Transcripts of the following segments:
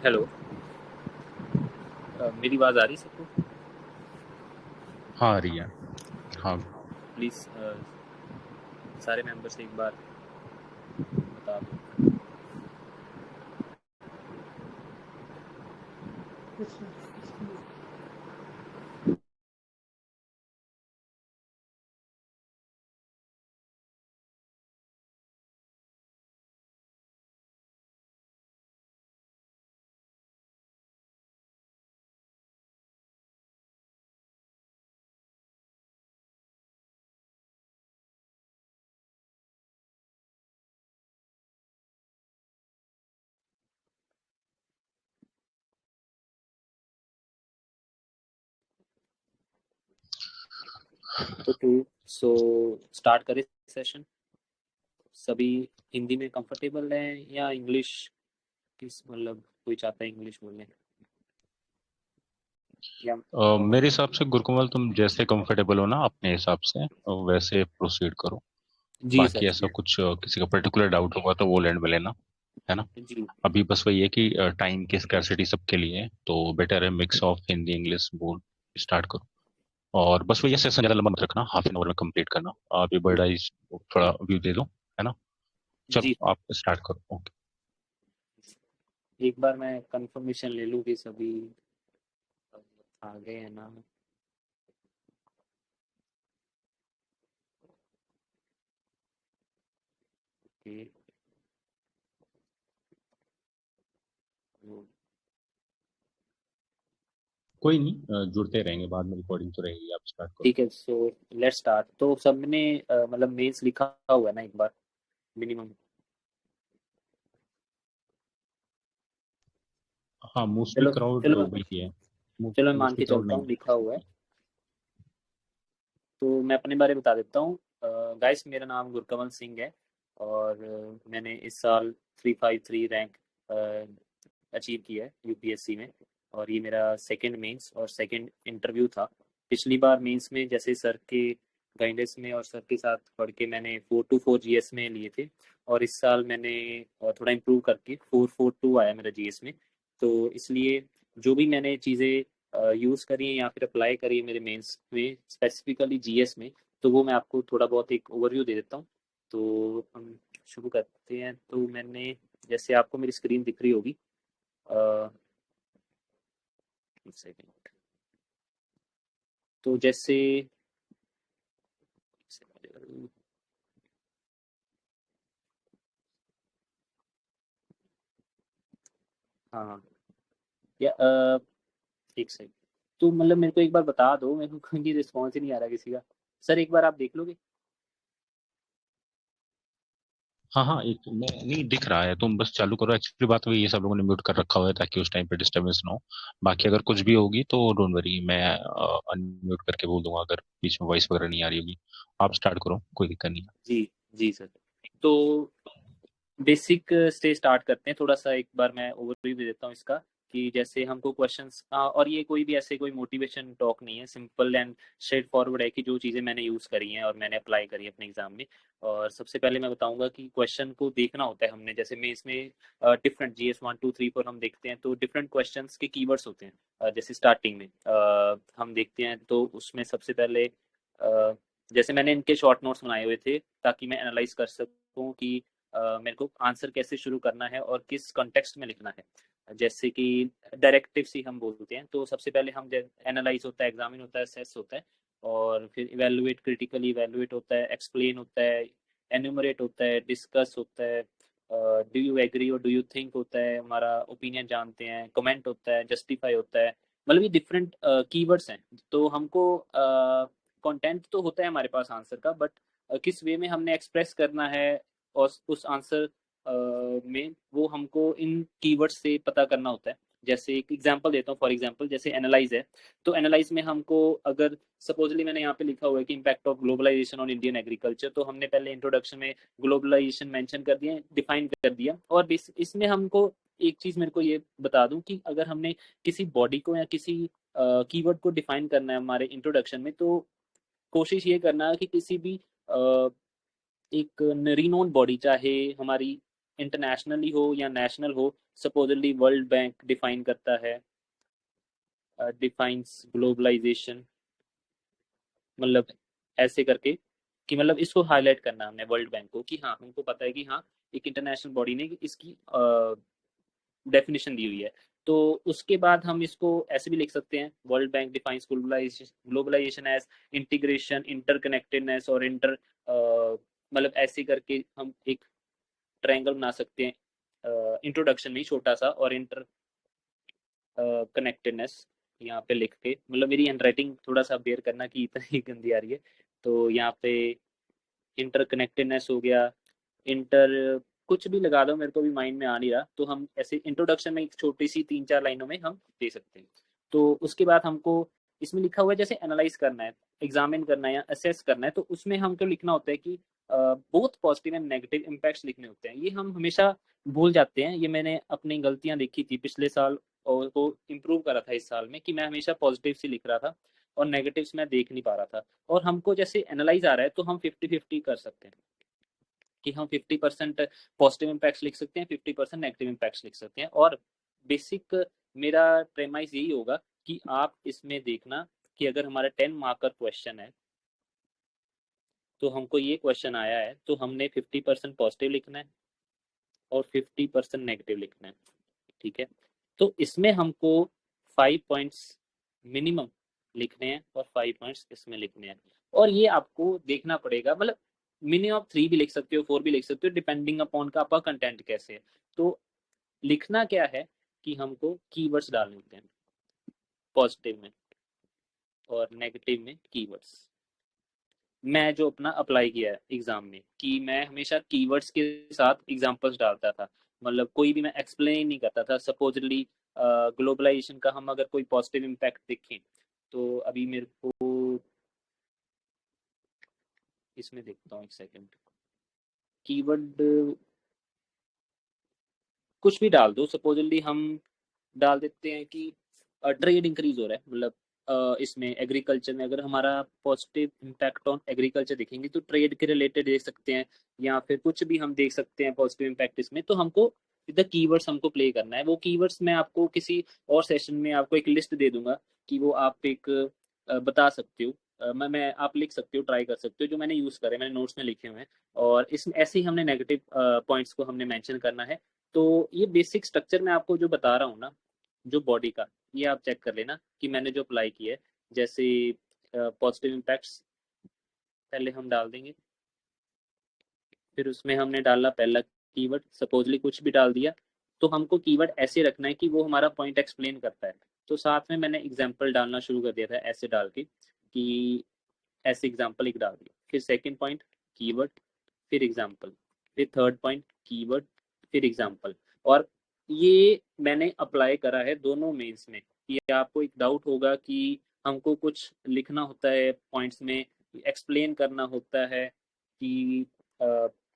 Hello. मेरी आवाज़ आ रही है सबको? हाँ आ रही है। हाँ। प्लीज़ सारे मेंबर्स एक बार बता दो। तो सो स्टार्ट करें सेशन। सभी हिंदी में कंफर्टेबल हैं या इंग्लिश? किस मतलब कोई चाहता है इंग्लिश बोलने या? मेरे हिसाब से गुरकमल तुम जैसे कंफर्टेबल हो ना अपने हिसाब से वैसे प्रोसीड करो। जी बाकी सर। ऐसा कुछ किसी का पर्टिकुलर डाउट होगा तो वो लैंड में लेना, है ना। जी अभी बस वही है कि टाइम की स्कैरसिटी सबके लिए है, तो बेटर है मिक्स ऑफ हिंदी इंग्लिश बोल स्टार्ट करो। और बस वही सेशन ज्यादा लंबा मत रखना, हाफ एन आवर में कंप्लीट करना। अभी बड़ा ही थोड़ा व्यू दे दो, है ना। जी चलो सर। आप स्टार्ट करो, ओके। एक बार मैं कंफर्मेशन ले लूँ कि सभी आ गए हैं ना? ओके। कोई नहीं, जुड़ते रहेंगे, बाद में रिकॉर्डिंग तो रहेगी, आप स्टार्ट करो। ठीक है, सो लेट्स स्टार्ट। तो सबने मतलब मेंस लिखा हुआ है ना एक बार मिनिमम? हाँ मोस्टली चलो क्राउड चलो वही है। चलो मैं मान मोस्टली के क्राउड चलता नहीं हूँ है। लिखा हुआ है। तो मैं अपने बारे में बता देता हूँ। गाइस, मेरा नाम गुरकमल सिंह है और मैंने इस साल 353 रैंक अचीव किया है यूपीएससी में। और ये मेरा सेकंड मेंस और सेकंड इंटरव्यू था। पिछली बार मेंस में जैसे सर के गाइडेंस में और सर के साथ पढ़ के मैंने 424 जीएस में लिए थे। और इस साल मैंने थोड़ा इम्प्रूव करके 442 आया मेरा जीएस में। तो इसलिए जो भी मैंने चीज़ें यूज़ करी है या फिर अप्लाई करी है मेरे मेंस में स्पेसिफिकली जीएस में, तो वो मैं आपको थोड़ा बहुत एक ओवरव्यू दे देता हूँ। तो हम शुरू करते हैं। तो मैंने, जैसे आपको मेरी स्क्रीन दिख रही होगी, अ, एक सेकंड। तो जैसे हाँ, या एक सेकंड। तो मतलब मेरे को एक बार बता दो, मेरे को कोई रिस्पॉन्स ही नहीं आ रहा किसी का। सर एक बार आप देख लोगे? हाँ हाँ, एक मैं नहीं दिख रहा है, तुम बस चालू करो। एक्चुअली बात हुई, ये सब लोगों ने म्यूट कर रखा हुआ है ताकि उस टाइम पे डिस्टर्बेंस ना हो। बाकी अगर कुछ भी होगी तो डोंट वरी, मैं अनम्यूट करके बोल दूंगा अगर बीच में वॉइस वगैरह नहीं आ रही होगी। आप स्टार्ट करो, कोई दिक्कत नहीं है। जी जी सर। तो बेसिक से स्टार्ट करते हैं। थोड़ा सा एक बार मैं ओवरव्यू दे देता हूँ इसका, कि जैसे हमको क्वेश्चंस, और ये कोई भी ऐसे कोई मोटिवेशन टॉक नहीं है, सिंपल एंड स्ट्रेट फॉरवर्ड है कि जो चीज़ें मैंने यूज़ करी हैं और मैंने अप्लाई करी है अपने एग्जाम में। और सबसे पहले मैं बताऊंगा कि क्वेश्चन को देखना होता है हमने, जैसे मैं इसमें डिफरेंट जीएस 1 2 3 4 हम देखते हैं तो डिफरेंट क्वेश्चंस के कीवर्ड्स होते हैं। जैसे स्टार्टिंग में हम देखते हैं तो उसमें सबसे पहले जैसे मैंने इनके शॉर्ट नोट्स बनाए हुए थे ताकि मैं एनालाइज कर सकूं कि मेरे को आंसर कैसे शुरू करना है और किस कॉन्टेक्स्ट में लिखना है। जैसे कि डायरेक्टिव सी हम बोलते हैं, तो सबसे पहले हम एनालाइज होता है, एग्जामिन होता है, सेस होता है, और फिर इवेलुएट, क्रिटिकली इवेलुएट होता है, एक्सप्लेन होता है, एन्यूमरेट होता है, डिस्कस होता है, डू यू एग्री और डू यू थिंक होता है, हमारा ओपिनियन जानते हैं, कमेंट होता है, जस्टिफाई होता है। मतलब ये डिफरेंट कीवर्ड्स हैं। तो हमको कंटेंट तो होता है हमारे पास आंसर का, बट किस वे में हमने एक्सप्रेस करना है और उस आंसर में वो हमको इन कीवर्ड्स से पता करना होता है। जैसे एक एग्जांपल देता हूँ, फॉर एग्जांपल जैसे एनालाइज है। तो एनालाइज में हमको, अगर सपोजली मैंने यहाँ पे लिखा हुआ है कि impact of globalisation on Indian agriculture, तो हमने पहले इंट्रोडक्शन में ग्लोबलाइजेशन मेंशन कर दिया, डिफाइन कर दिया। और इसमें हमको एक चीज मेरे को ये बता दूं कि अगर हमने किसी बॉडी को या किसी कीवर्ड को डिफाइन करना है हमारे इंट्रोडक्शन में, तो कोशिश ये करना है कि किसी भी एक रिनोन बॉडी, चाहे हमारी इंटरनेशनली हो या नेशनल हो, सपोजली वर्ल्ड बैंक डिफाइन करता है, डिफाइंस ग्लोबलाइजेशन, मतलब ऐसे करके, कि मतलब इसको हाईलाइट करना हमने वर्ल्ड बैंक को, कि हाँ हमको पता है कि हाँ एक इंटरनेशनल बॉडी ने इसकी डेफिनेशन दी हुई है। तो उसके बाद हम इसको ऐसे भी लिख सकते हैं, World Bank defines globalisation as integration, interconnectedness और इंटर, मतलब ऐसे करके हम एक ट्रायंगल बना सकते हैं इंट्रोडक्शन में छोटा सा, और इंटर कनेक्टेडनेस यहाँ पे लिख के, मतलब मेरी हैंडराइटिंग थोड़ा सा बेयर करना कि इतनी गंदी आ रही है। तो यहाँ पे इंटरकनेक्टेडनेस हो गया, इंटर कुछ भी लगा दो, मेरे को भी माइंड में आ नहीं रहा, तो हम ऐसे इंट्रोडक्शन में एक छोटी सी 3-4 लाइनों में हम दे सकते हैं। तो उसके बाद हमको इसमें लिखा हुआ है जैसे एनालाइज करना है, एग्जामिन करना है या असेस करना है, तो उसमें हमको लिखना होता है कि both positive and negative impacts लिखने होते हैं। ये हम हमेशा भूल जाते हैं, ये मैंने अपनी गलतियां देखी थी पिछले साल और वो इम्प्रूव करा था इस साल में, कि मैं हमेशा पॉजिटिव से लिख रहा था और नेगेटिव्स मैं देख नहीं पा रहा था। और हमको जैसे एनालाइज आ रहा है तो हम 50-50 कर सकते हैं, कि हम 50% पॉजिटिव इम्पैक्ट्स लिख सकते हैं, 50% नेगेटिव इम्पैक्ट्स लिख सकते हैं। और बेसिक मेरा प्रेमाइज यही होगा कि आप इसमें देखना कि अगर हमारा 10 मार्कर क्वेश्चन है, तो हमको ये क्वेश्चन आया है, तो हमने 50% पॉजिटिव लिखना है और 50% नेगेटिव लिखना है, ठीक है। तो इसमें हमको 5 पॉइंट्स मिनिमम लिखने हैं और 5 पॉइंट्स इसमें लिखने हैं। और ये आपको देखना पड़ेगा, मतलब मिनिमम 3 भी लिख सकते हो, 4 भी लिख सकते हो, डिपेंडिंग अपॉन का आपका कंटेंट कैसे है। तो लिखना क्या है कि हमको कीवर्ड्स डालने होते हैं पॉजिटिव में और नेगेटिव में कीवर्ड्स। मैं जो अपना अप्लाई किया है एग्जाम में, कि मैं हमेशा कीवर्ड्स के साथ एग्जांपल्स डालता था, मतलब कोई भी मैं एक्सप्लेन नहीं करता था। सपोजली ग्लोबलाइजेशन का हम अगर कोई पॉजिटिव इम्पैक्ट देखें, तो अभी मेरे को इसमें देखता हूँ, एक सेकेंड। कीवर्ड कुछ भी डाल दो, सपोजली हम डाल देते हैं कि ट्रेड इंक्रीज हो रहा है, मतलब इसमें एग्रीकल्चर में अगर हमारा पॉजिटिव इम्पैक्ट ऑन एग्रीकल्चर देखेंगे तो ट्रेड के रिलेटेड देख सकते हैं, या फिर कुछ भी हम देख सकते हैं पॉजिटिव इम्पैक्ट इसमें। तो हमको द कीवर्ड्स हमको प्ले करना है। वो कीवर्ड्स मैं आपको किसी और सेशन में आपको एक लिस्ट दे दूंगा, कि वो आप एक बता सकते हो, मैं आप लिख सकते हो, ट्राई कर सकते हो, जो मैंने यूज करे, मैंने नोट्स में लिखे हुए हैं। और इसमें ऐसे ही हमने नेगेटिव पॉइंट्स को हमने मेंशन करना है। तो ये बेसिक स्ट्रक्चर मैं आपको जो बता रहा हूँ ना, जो बॉडी का, ये आप चेक कर लेना कि मैंने जो अप्लाई किया है। जैसे पॉजिटिव इम्पैक्ट्स पहले हम डाल देंगे, फिर उसमें हमने डाला पहला कीवर्ड, सपोजली कुछ भी डाल दिया। तो हमको कीवर्ड ऐसे रखना है कि वो हमारा पॉइंट एक्सप्लेन करता है। तो साथ में मैंने एग्जाम्पल डालना शुरू कर दिया था ऐसे डाल के, कि ऐसे एग्जाम्पल एक डाल दिया, फिर सेकेंड पॉइंट कीवर्ड, फिर एग्जाम्पल, फिर थर्ड पॉइंट कीवर्ड, फिर एग्जाम्पल। और ये मैंने अप्लाई करा है दोनों मेंस में। ये आपको एक डाउट होगा कि हमको कुछ लिखना होता है पॉइंट्स में, एक्सप्लेन करना होता है, कि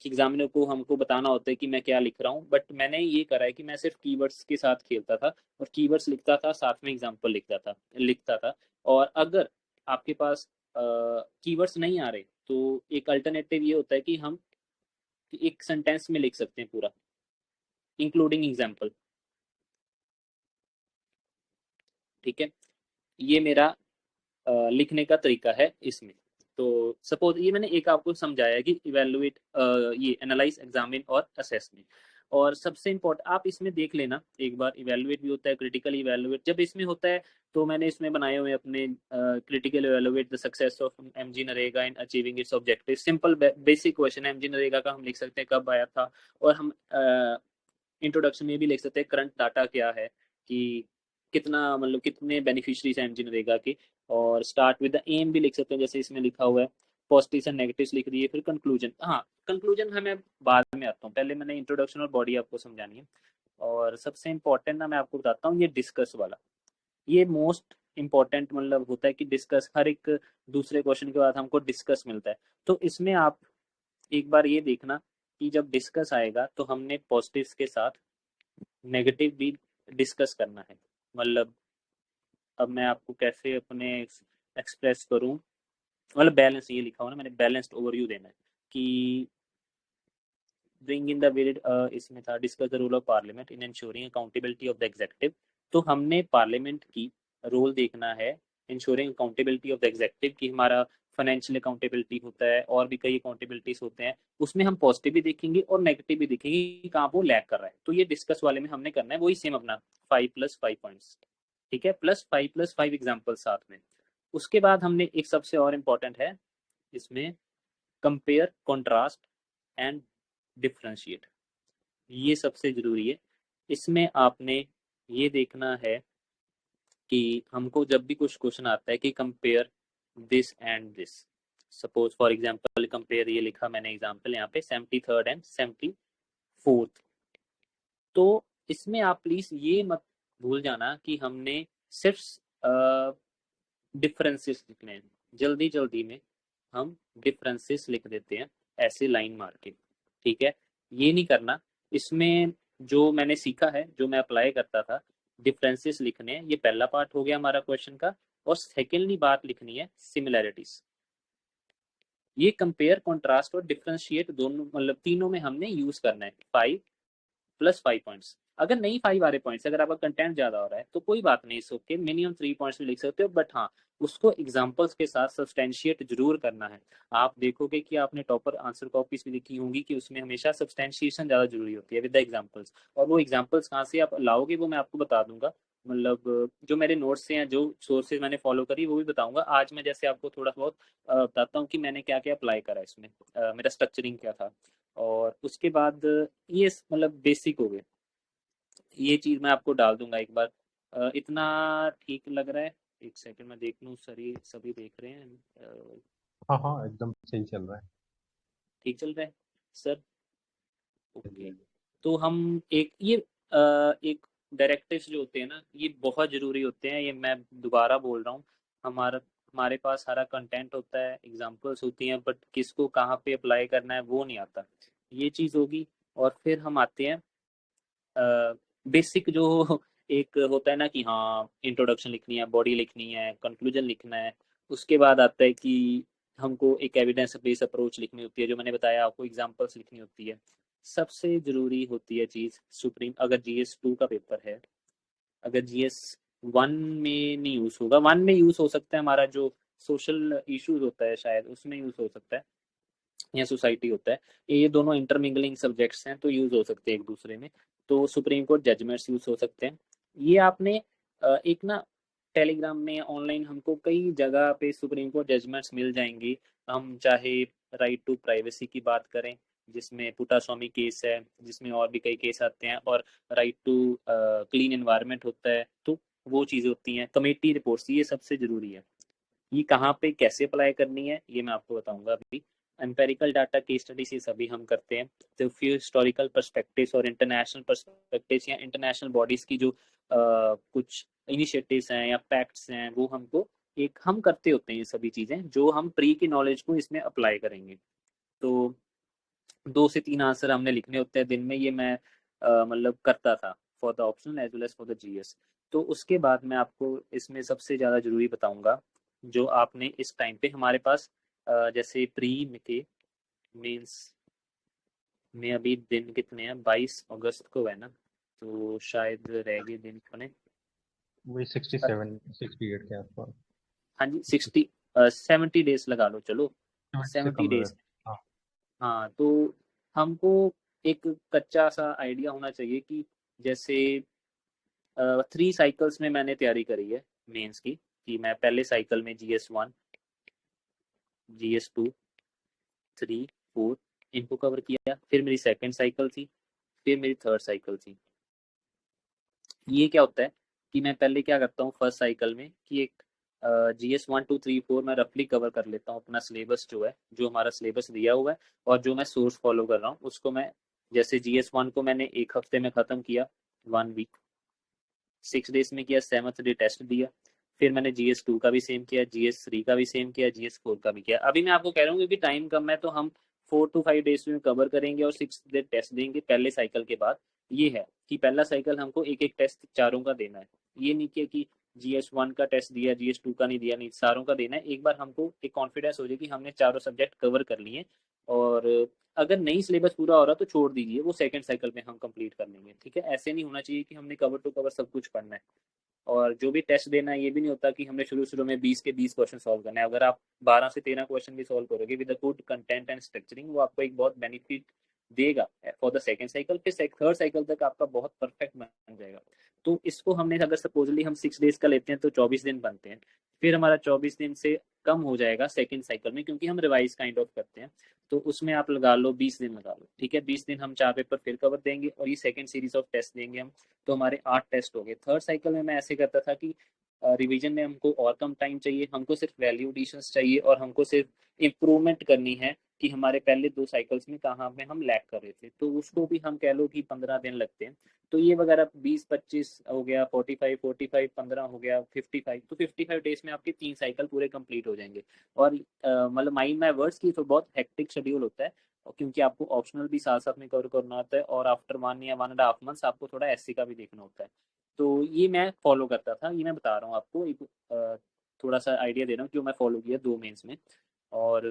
एग्जामिनर को हमको बताना होता है कि मैं क्या लिख रहा हूँ, बट मैंने ये करा है कि मैं सिर्फ कीवर्ड्स के साथ खेलता था और कीवर्ड्स लिखता था, साथ में एग्जाम्पल लिखता था। और अगर आपके पास कीवर्ड्स नहीं आ रहे, तो एक अल्टरनेटिव ये होता है कि हम एक सेंटेंस में लिख सकते हैं पूरा, इंक्लूडिंग एग्जाम्पल, ठीक है। ये मेरा लिखने का तरीका है इसमें। तो सपोज ये मैंने एक आपको समझाया है कि इवेलुएट, ये एनालाइज, एग्जामिन और असेस में। और सबसे इम्पोर्टेंट आप इसमें देख लेना, एक बार इवेलुएट भी होता है, क्रिटिकल इवेलुएट जब इसमें होता है, तो मैंने इसमें बनाए हुए अपने critical evaluate the success of MG NREGA in achieving it's objective. Simple basic question है, एमजी नरेगा का हम लिख सकते हैं कब आया था, और हम इंट्रोडक्शन में भी लिख सकते हैं करंट डाटा क्या है, कि कितना, मतलब कितने बेनिफिशरीज हैं एमजी नरेगा के। और स्टार्ट विद द एम भी लिख सकते हैं, जैसे इसमें लिखा हुआ है, पॉजिटिव्स एंड नेगेटिव्स लिख दिए, फिर कंक्लूजन। हाँ, कंक्लूजन हमें बाद में आता हूँ, पहले मैंने इंट्रोडक्शन और बॉडी आपको समझानी है। और सबसे इम्पोर्टेंट ना मैं आपको बताता हूँ, ये डिस्कस वाला, ये मोस्ट इम्पोर्टेंट मतलब होता है, कि डिस्कस हर एक दूसरे क्वेश्चन के बाद हमको डिस्कस मिलता है। तो इसमें आप एक बार ये देखना कि जब डिस्कस आएगा तो हमने पॉजिटिव्स के साथ नेगेटिव भी डिस्कस करना है। मतलब अब मैं आपको कैसे अपने एक्सप्रेस करूं, मतलब बैलेंस, ये लिखा हुआ ना मैंने, बैलेंस्ड ओवरव्यू देना है, कि ब्रिंग इन द बिल, इसमें था discuss the role of parliament in ensuring accountability of the executive. तो हमने पार्लियामेंट की रोल देखना है ensuring accountability of the executive की, हमारा फाइनेंशियल अकाउंटेबिलिटी होता है और भी कई अकाउंटेबिलिटीज होते हैं, उसमें हम पॉजिटिव भी देखेंगे और नेगेटिव भी देखेंगे कि कहाँ वो लैग कर रहा है। तो ये डिस्कस वाले में हमने करना है वही सेम अपना 5+5 पॉइंट्स, ठीक है, +5+5 एग्जाम्पल साथ में। उसके बाद हमने एक सबसे और इम्पोर्टेंट है इसमें, कंपेयर, कॉन्ट्रास्ट एंड डिफ्रेंशिएट। ये सबसे जरूरी है। इसमें आपने ये देखना है कि हमको जब भी कुछ क्वेश्चन आता है कि compare this and this, suppose for example compare, ये लिखा मैंने एग्जांपल यहाँ पे 73rd एंड 74th। तो इसमें आप प्लीज ये मत भूल जाना कि हमने सिर्फ डिफरेंसेस लिखने हैं, जल्दी जल्दी में हम डिफरेंसेस लिख देते हैं ऐसे लाइन मार के, ठीक है, ये नहीं करना। इसमें जो मैंने सीखा है, जो मैं अप्लाई करता था, डिफरेंसेस लिखने हैं, ये पहला पार्ट हो गया हमारा क्वेश्चन का। और सेकेंडली बात लिखनी है सिमिलैरिटीज। ये कंपेयर, कॉन्ट्रास्ट और डिफरेंशिएट दोनों मतलब तीनों में हमने यूज करना है 5+5 पॉइंट्स। अगर नहीं 5 आ रहे पॉइंट्स, अगर आपका कंटेंट ज्यादा हो रहा है तो कोई बात नहीं, इस ओके, मिनिमम 3 पॉइंट्स में लिख सकते हो, बट हाँ उसको एग्जांपल्स के साथ सब्सटेंशिएट जरूर करना है। आप देखोगे कि आपने टॉपर आंसर कॉपीज भी देखी होंगी कि उसमें हमेशा सब्सटेंशिएशन ज्यादा जरूरी होती है विद द एग्जांपल्स। और वो एग्जांपल्स कहाँ से आप लाओगे वो मैं आपको बता दूंगा, मतलब जो मेरे नोट्स से हैं, जो सोर्सेज मैंने फॉलो करी वो भी बताऊंगा। आज मैं जैसे आपको थोड़ा बहुत बताता हूँ कि मैंने क्या क्या अप्लाई करा इसमें, मेरा स्ट्रक्चरिंग क्या था। और उसके बाद ये मतलब बेसिक हो गए, ये चीज मैं आपको डाल दूंगा एक बार। इतना ठीक लग रहा है? एक सेकंड मैं देख लूँ, सभी सभी देख रहे हैं? हाँ हाँ, एकदम सही चल रहा है। ठीक चल रहा है सर? ओके। तो हम एक ये एक डायरेक्टिव्स जो होते हैं ना, ये बहुत जरूरी होते हैं, ये मैं दोबारा बोल रहा हूँ। हमारा हमारे पास सारा कंटेंट होता है, एग्जांपल्स होती हैं, बट किसको कहाँ पे अप्लाई करना है वो नहीं आता, ये चीज़ होगी। और फिर हम आते हैं बेसिक जो एक होता है ना कि हाँ इंट्रोडक्शन लिखनी है, बॉडी लिखनी है, कंक्लूजन लिखना है। उसके बाद आता है कि हमको एक एविडेंस बेस्ड अप्रोच लिखनी होती है, जो मैंने बताया आपको, एग्जांपल्स लिखनी होती है। सबसे जरूरी होती है चीज सुप्रीम, अगर GS 2 का पेपर है, अगर GS 1 में नहीं यूज होगा, 1 में यूज हो सकता है हमारा जो सोशल इश्यूज होता है शायद उसमें यूज हो सकता है, या सोसाइटी होता है, ये दोनों इंटरमिंगलिंग सब्जेक्ट्स हैं तो यूज हो सकते हैं एक दूसरे में। तो सुप्रीम कोर्ट जजमेंट्स यूज हो सकते हैं। ये आपने एक ना टेलीग्राम में ऑनलाइन हमको कई जगह पे सुप्रीम कोर्ट जजमेंट्स मिल जाएंगी। हम चाहे राइट टू प्राइवेसी की बात करें, जिसमें पुटास्वामी केस है, जिसमें और भी कई केस आते हैं, और राइट टू क्लीन एनवायरनमेंट होता है, तो वो चीज़ें होती हैं। कमेटी रिपोर्ट्स, ये सबसे जरूरी है। ये कहाँ पे कैसे अप्लाई करनी है ये मैं आपको बताऊंगा अभी। एम्पेरिकल डाटा केस स्टडीज ये सभी हम करते हैं। तो फ्यू हिस्टोरिकल पर्सपेक्टिव्स और इंटरनेशनल पर्सपेक्टिव्स या इंटरनेशनल बॉडीज की जो कुछ इनिशिएटिव्स हैं या पैक्ट्स हैं, वो हमको एक हम करते होते हैं, ये सभी चीज़ें जो हम प्री की नॉलेज को इसमें अप्लाई करेंगे। तो 2 से 3 आंसर हमने लिखने होते हैं दिन में, ये मैं मतलब करता था for the optional as well as for the GS। तो उसके बाद मैं आपको इसमें सबसे ज़्यादा जरूरी बताऊंगा, जो आपने इस टाइम पे हमारे पास जैसे प्री में थे, मीन्स में अभी दिन कितने हैं, 22 अगस्त को है ना, तो शायद रह गए दिन कितने, वही 67 68 के आसपास। हाँ जी 70 डेज लगा लो, चलो 70 से 70 कम है। डेज हाँ। हाँ, तो हमको एक कच्चा सा आइडिया होना चाहिए कि जैसे 3 साइकिल्स में मैंने तैयारी करी है मेंस की, कि मैं पहले साइकिल में GS 1, GS 2, 3, 4 इनको कवर किया, फिर मेरी सेकंड साइकिल थी, फिर मेरी थर्ड साइकिल थी। ये क्या होता है कि मैं पहले क्या करता हूँ फर्स्ट साइकिल में कि एक GS 1 2 3 4 मैं रफली कवर कर लेता हूँ अपना सिलेबस जो है, जो हमारा सिलेबस दिया हुआ है और जो मैं सोर्स फॉलो कर रहा हूँ उसको मैं, जैसे GS 1 को मैंने एक हफ्ते में खत्म किया, 1 वीक, 6 डेज में किया, 7th डे टेस्ट दिया। फिर मैंने GS 2 का भी सेम किया, GS 3 का भी सेम किया, GS 4 का भी किया। अभी मैं आपको कह रहा हूँ क्योंकि टाइम कम है तो हम 4 to 5 डेज में कवर करेंगे और 6 डे टेस्ट देंगे पहले साइकिल के बाद। ये है कि पहला साइकिल हमको एक एक टेस्ट चारों का देना है, ये नहीं कि GS 1 का टेस्ट दिया, GS 2 का नहीं दिया, नहीं सारों का देना है। एक बार हमको एक कॉन्फिडेंस हो जाए कि हमने चारों सब्जेक्ट कवर कर लिए और अगर नहीं सिलेबस पूरा हो रहा तो छोड़ दीजिए, वो सेकंड साइकिल में हम कंप्लीट कर लेंगे, ठीक है। ऐसे नहीं होना चाहिए कि हमने कवर टू कवर सब कुछ पढ़ना है। और जो भी टेस्ट देना है ये भी नहीं होता कि हमने शुरू शुरू में 20 के 20 क्वेश्चन सॉल्व करना है। अगर आप 12 से 13 क्वेश्चन भी सॉल्व करोगे with good content and structuring, वो आपको एक बहुत बेनिफिट देगा फॉर द सेकंड साइकिल। फिर थर्ड साइकिल तक आपका बहुत परफेक्ट बन जाएगा। तो इसको हमने अगर सपोजली हम 6 डेज का लेते हैं तो 24 दिन बनते हैं। फिर हमारा 24 दिन से कम हो जाएगा सेकंड साइकिल में, क्योंकि हम रिवाइज काइंड ऑफ करते हैं। तो उसमें आप लगा लो 20 दिन लगा लो, ठीक है। 20 दिन हम 4 पेपर फिर कवर देंगे और ये सेकंड सीरीज ऑफ टेस्ट देंगे हम। तो हमारे 8 टेस्ट हो गए। थर्ड साइकिल में मैं ऐसे करता था कि रिवीजन में हमको और कम टाइम चाहिए, हमको सिर्फ वैल्यू एडिशंस चाहिए और हमको सिर्फ इम्प्रूवमेंट करनी है कि हमारे पहले 2 साइकिल्स में कहाँ पे हम लैग कर रहे थे। तो उसको भी हम कह लो कि 15 दिन लगते हैं। तो ये वगैरह 20-25 हो गया, 45 15 हो गया, 55। तो 55 डेज में आपके 3 साइकिल पूरे कंप्लीट हो जाएंगे। और मतलब माइंड माई वर्ड्स की तो बहुत हेक्टिक शेड्यूल होता है, क्योंकि आपको ऑप्शनल भी साथ साथ में कवर करना होता है और आफ्टर 1 या 1.5 मंथ्स आपको थोड़ा एससी का भी देखना होता है। तो ये मैं फॉलो करता था, ये मैं बता रहा हूँ आपको एक थोड़ा सा आइडिया दे रहा हूँ जो मैं फॉलो किया 2 मेंस में। और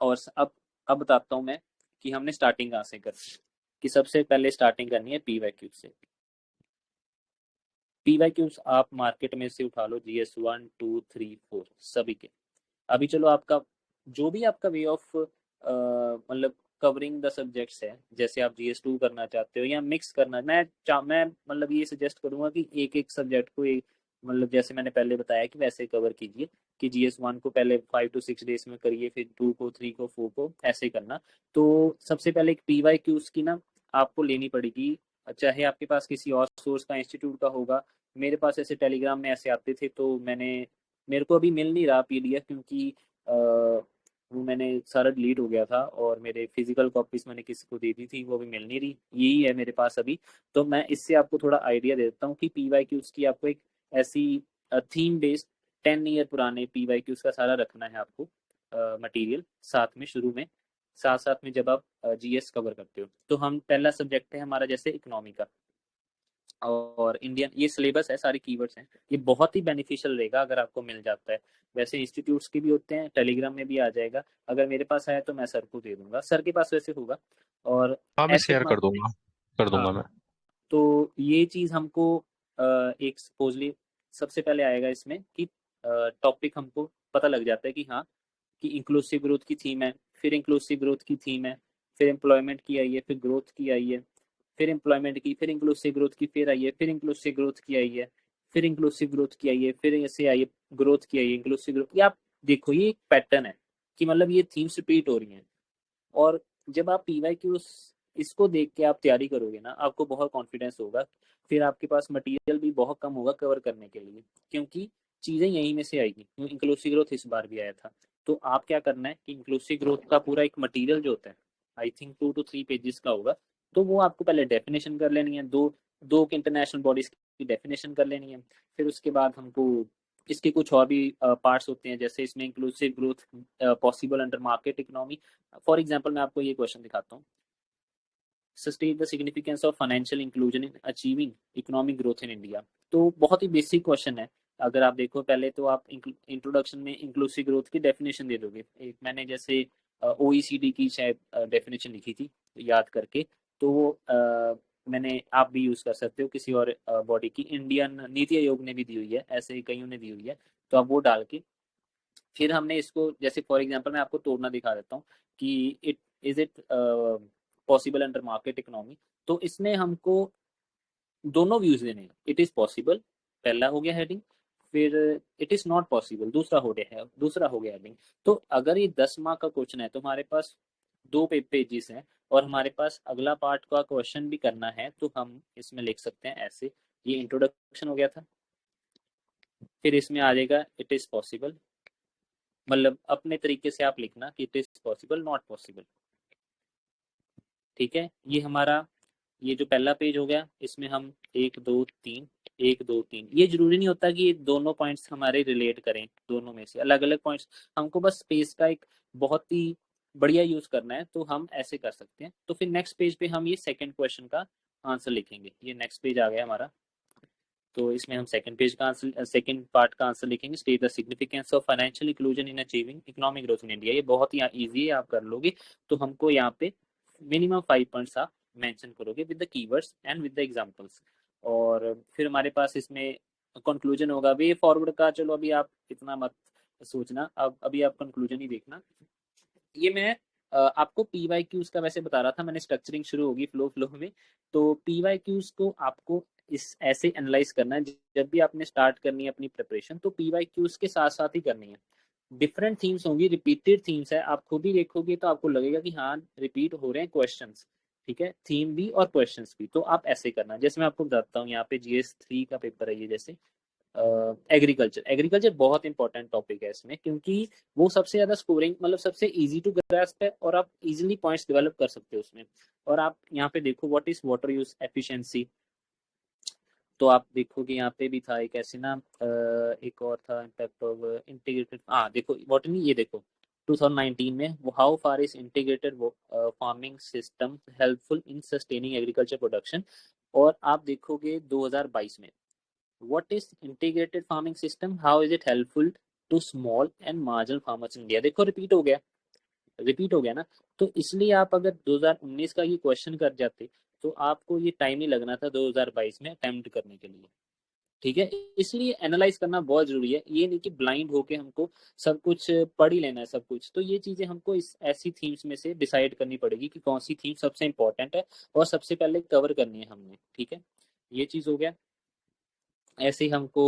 अब बताता हूँ मैं कि हमने स्टार्टिंग कहाँ से करनी है। कि सबसे पहले स्टार्टिंग करनी है पीवाईक्यू से। पीवाईक्यूज आप मार्केट में से उठा लो, GS 1 2 3 4 सभी के। अभी चलो आपका जो भी आपका वे ऑफ मतलब कवरिंग द सब्जेक्ट्स है, जैसे आप GS 2 करना चाहते हो या मिक्स करना, मैं मतलब ये सजेस्ट करूंगा कि एक एक सब्जेक्ट को एक, मतलब जैसे मैंने पहले बताया कि वैसे कवर कीजिए कि GS 1 को पहले 5 to 6 डेज में करिए, फिर 2 को 3 को 4 को ऐसे करना। तो सबसे पहले एक PYQs की ना आपको लेनी पड़ेगी, चाहे आपके पास किसी और सोर्स का इंस्टीट्यूट का होगा। मेरे पास ऐसे टेलीग्राम में ऐसे आते थे, तो मेरे को अभी मिल नहीं रहा PDF, क्योंकि वो मैंने सारा डिलीट हो गया था और मेरे फिजिकल कॉपीज मैंने किसी को दे दी थी, वो भी मिल नहीं रही, यही है मेरे पास अभी। तो मैं इससे आपको थोड़ा आइडिया दे देता हूँ कि PYQs की आपको एक ऐसी थीम बेस्ड 10 ईयर पुराने PYQs का सारा रखना है आपको मटेरियल साथ में शुरू में, साथ साथ में जब आप GS कवर करते हो। तो हम पहला सब्जेक्ट है हमारा जैसे इकोनॉमी का और इंडियन, ये सिलेबस है, सारे कीवर्ड्स हैं। ये बहुत ही बेनिफिशियल रहेगा अगर आपको मिल जाता है। वैसे इंस्टीट्यूट्स के भी होते हैं, टेलीग्राम में भी आ जाएगा। अगर मेरे पास आया तो मैं सर को दे दूंगा, सर के पास वैसे होगा। और हाँ, मैं एसेट शेयर कर मार्केटिंग, दूंगा, कर हाँ, दूंगा मैं। तो ये चीज़ हमको एक सपोजली सबसे पहले आएगा इसमें कि टॉपिक हमको पता लग जाता है कि हाँ, कि इंक्लूसिव ग्रोथ की थीम है, फिर इंक्लूसिव ग्रोथ की थीम है, फिर एम्प्लॉयमेंट की आई है, फिर ग्रोथ की आई है, फिर एम्प्लॉयमेंट की, फिर इंक्लूसिव ग्रोथ की, फिर आई है, फिर इंक्लूसिव ग्रोथ की आई है, फिर इंक्लूसिव ग्रोथ की आई है, फिर ऐसे आई है ग्रोथ की आई है, इंक्लूसिव ग्रोथ। ये आप देखो, ये एक पैटर्न है कि मतलब ये थीम्स रिपीट हो रही हैं। और जब आप PYQ इसको देख के आप तैयारी करोगे ना, आपको बहुत कॉन्फिडेंस होगा। फिर आपके पास मटेरियल भी बहुत कम होगा कवर करने के लिए, क्योंकि चीज़ें यहीं में से आएगी। इंक्लूसिव ग्रोथ इस बार भी आया था। तो आप क्या करना है कि इंक्लूसिव ग्रोथ का पूरा एक मटेरियल जो होता है, आई थिंक 2 to 3 पेजेस का होगा। तो वो आपको पहले डेफिनेशन कर लेनी है, दो दो इंटरनेशनल बॉडीज की डेफिनेशन कर लेनी है। फिर उसके बाद हमको इसके कुछ और भी पार्ट्स होते हैं, जैसे इसमें inclusive growth possible under market economy. For example मैं आपको ये क्वेश्चन दिखाता हूँ, sustain the significance of financial inclusion in achieving economic growth in India. तो बहुत ही बेसिक क्वेश्चन है। अगर आप देखो पहले तो आप इंट्रोडक्शन में इंक्लूसिव ग्रोथ की डेफिनेशन दे दोगे। एक मैंने जैसे OECD की शायद डेफिनेशन लिखी थी याद करके, तो वो मैंने, आप भी यूज़ कर सकते हो किसी और बॉडी की, इंडियन नीति आयोग ने भी दी हुई है, ऐसे ही कईयों ने दी हुई है। तो आप वो डाल के फिर हमने इसको, जैसे फॉर एग्जांपल मैं आपको तोड़ना दिखा देता हूँ कि it possible under market economy. तो इसमें हमको दोनों व्यूज देने हैं। इट इज पॉसिबल पहला हो गया हेडिंग, फिर इट इज नॉट पॉसिबल दूसरा हो गया है, दूसरा हो गया हेडिंग। तो अगर ये 10 मार्क का क्वेश्चन है तो हमारे पास 2 पेजेस हैं और हमारे पास अगला पार्ट का क्वेश्चन भी करना है, तो हम इसमें लिख सकते हैं ऐसे। ये इंट्रोडक्शन हो गया था, फिर इसमें आ जाएगा इट इज पॉसिबल, मतलब अपने तरीके से आप लिखना कि it is possible not possible, ठीक है। ये हमारा, ये जो पहला पेज हो गया, इसमें हम 1 2 3, 1 2 3, ये जरूरी नहीं होता कि ये दोनों पॉइंट्स हमारे रिलेट करें, दोनों में से अलग अलग पॉइंट्स। हमको बस स्पेस का एक बहुत ही बढ़िया यूज करना है, तो हम ऐसे कर सकते हैं। तो फिर नेक्स्ट पेज पे हम ये सेकंड क्वेश्चन का आंसर लिखेंगे। ये नेक्स्ट पेज आ गया हमारा। तो इसमें हम सेकंड पार्ट का आंसर लिखेंगे, state the significance of financial inclusion in achieving economic growth in India. ये बहुत ही इजी है, आप कर लोगे। तो हमको यहाँ पे मिनिमम 5 पॉइंट्स आप मेंशन करोगे with the keywords and with the examples. और फिर हमारे पास इसमें कंक्लूजन होगा। वे फॉरवर्ड का चलो अभी आप इतना मत सोचना, अब अभी आप कंक्लूजन ही देखना। ये मैं आपको पी वाई क्यूज का वैसे बता रहा था, मैंने स्ट्रक्चरिंग शुरू होगी फ्लो फ्लो में। तो पी वाई क्यूज को आपको इस ऐसे एनालाइज करना है, जब भी आपने स्टार्ट करनी है अपनी प्रिपरेशन तो पी वाई क्यूज के साथ साथ ही करनी है। डिफरेंट थीम्स होंगी, रिपीटेड थीम्स है, आप खुद ही देखोगे तो आपको लगेगा कि हाँ रिपीट हो रहे हैं क्वेश्चंस। ठीक है, थीम भी और क्वेश्चंस भी, तो आप ऐसे करना। जैसे मैं आपको बताता हूँ, यहाँ पे जीएस 3 का पेपर है ये। जैसे एग्रीकल्चर, एग्रीकल्चर बहुत इंपॉर्टेंट टॉपिक है इसमें, क्योंकि वो सबसे ज्यादा स्कोरिंग मतलब सबसे इजी टू ग्रास्प है, और आप इजीली पॉइंट्स डेवलप कर सकते हो उसमें। और आप यहाँ पे देखो what is water use efficiency, तो आप देखोगे यहाँ पे भी था एक ऐसे ना एक और था इम्पैक्ट ऑफ इंटीग्रेटेड। हाँ देखो बॉटनी, ये देखो 2019 में how far is integrated farming system helpful in sustaining agriculture production. और आप देखोगे 2022 में what is integrated farming system, how is it helpful to small and marginal farmers in India. देखो रिपीट हो गया ना। तो इसलिए आप अगर 2019 का ये क्वेश्चन कर जाते तो आपको ये टाइम ही लगना था 2022 में अटेम्प्ट करने के लिए। ठीक है, इसलिए एनालाइज करना बहुत जरूरी है। ये नहीं कि ब्लाइंड होके हमको सब कुछ पढ़ ही लेना है सब कुछ। तो ये चीजें हमको इस ऐसी थीम्स में से डिसाइड करनी पड़ेगी कि कौन सी थीम सबसे इंपॉर्टेंट है और सबसे पहले कवर करनी है हमने। ठीक है, ये चीज हो गया। ऐसे ही हमको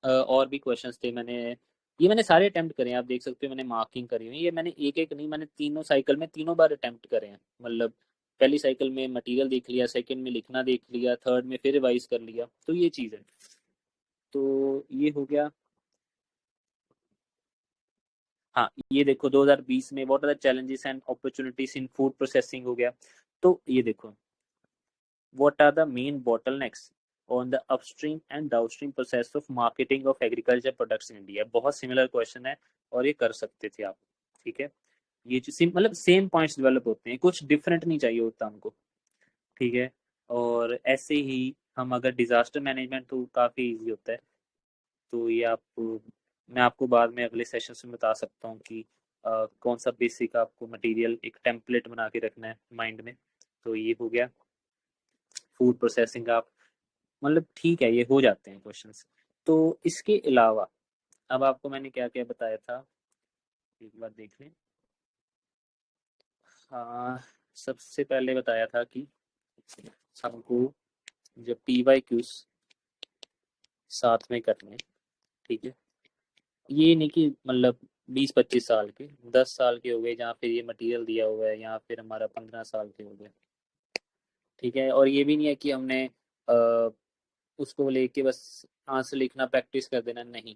और भी क्वेश्चंस थे, मैंने सारे अटेम्प्ट करे हैं, आप देख सकते हो मैंने मार्किंग करी हुई है। ये मैंने एक एक नहीं, मैंने तीनों साइकिल में तीनों बार अटेम्प्ट करे हैं। मतलब पहली साइकिल में मटेरियल देख लिया, सेकंड में लिखना देख लिया, थर्ड में फिर रिवाइज कर लिया। तो ये चीज़ है। तो ये हो गया। हाँ ये देखो 2020 में what are the challenges and opportunities in food processing हो गया। तो ये देखो what are the main bottlenecks on the upstream and downstream process of marketing of agriculture products in India। बहुत सिमिलर क्वेश्चन है और ये कर सकते थे आप। ठीक है, ये मतलब सेम पॉइंट्स डेवलप होते हैं, कुछ डिफरेंट नहीं चाहिए होता हमको। ठीक है, और ऐसे ही हम अगर डिजास्टर मैनेजमेंट तो काफ़ी इजी होता है। तो ये आप मैं आपको बाद में अगले सेशन में बता सकता हूँ कि कौन सा बेसिक आपको मटेरियल एक टेम्पलेट बना के रखना है माइंड में। तो ये हो गया फूड प्रोसेसिंग। आप मतलब ठीक है, ये हो जाते हैं क्वेश्चंस। तो इसके अलावा अब आपको मैंने क्या क्या बताया था, एक बार देख लें। हाँ, सबसे पहले बताया था कि हमको जब पी वाई क्यूज साथ में करने। ठीक है, ये नहीं कि मतलब 20-25 साल के, 10 साल के हो गए जहाँ फिर ये मटेरियल दिया हुआ है, या फिर हमारा 15 साल के हो गए। ठीक है, और ये भी नहीं है कि हमने उसको लेके बस आंसर लिखना प्रैक्टिस कर देना, नहीं।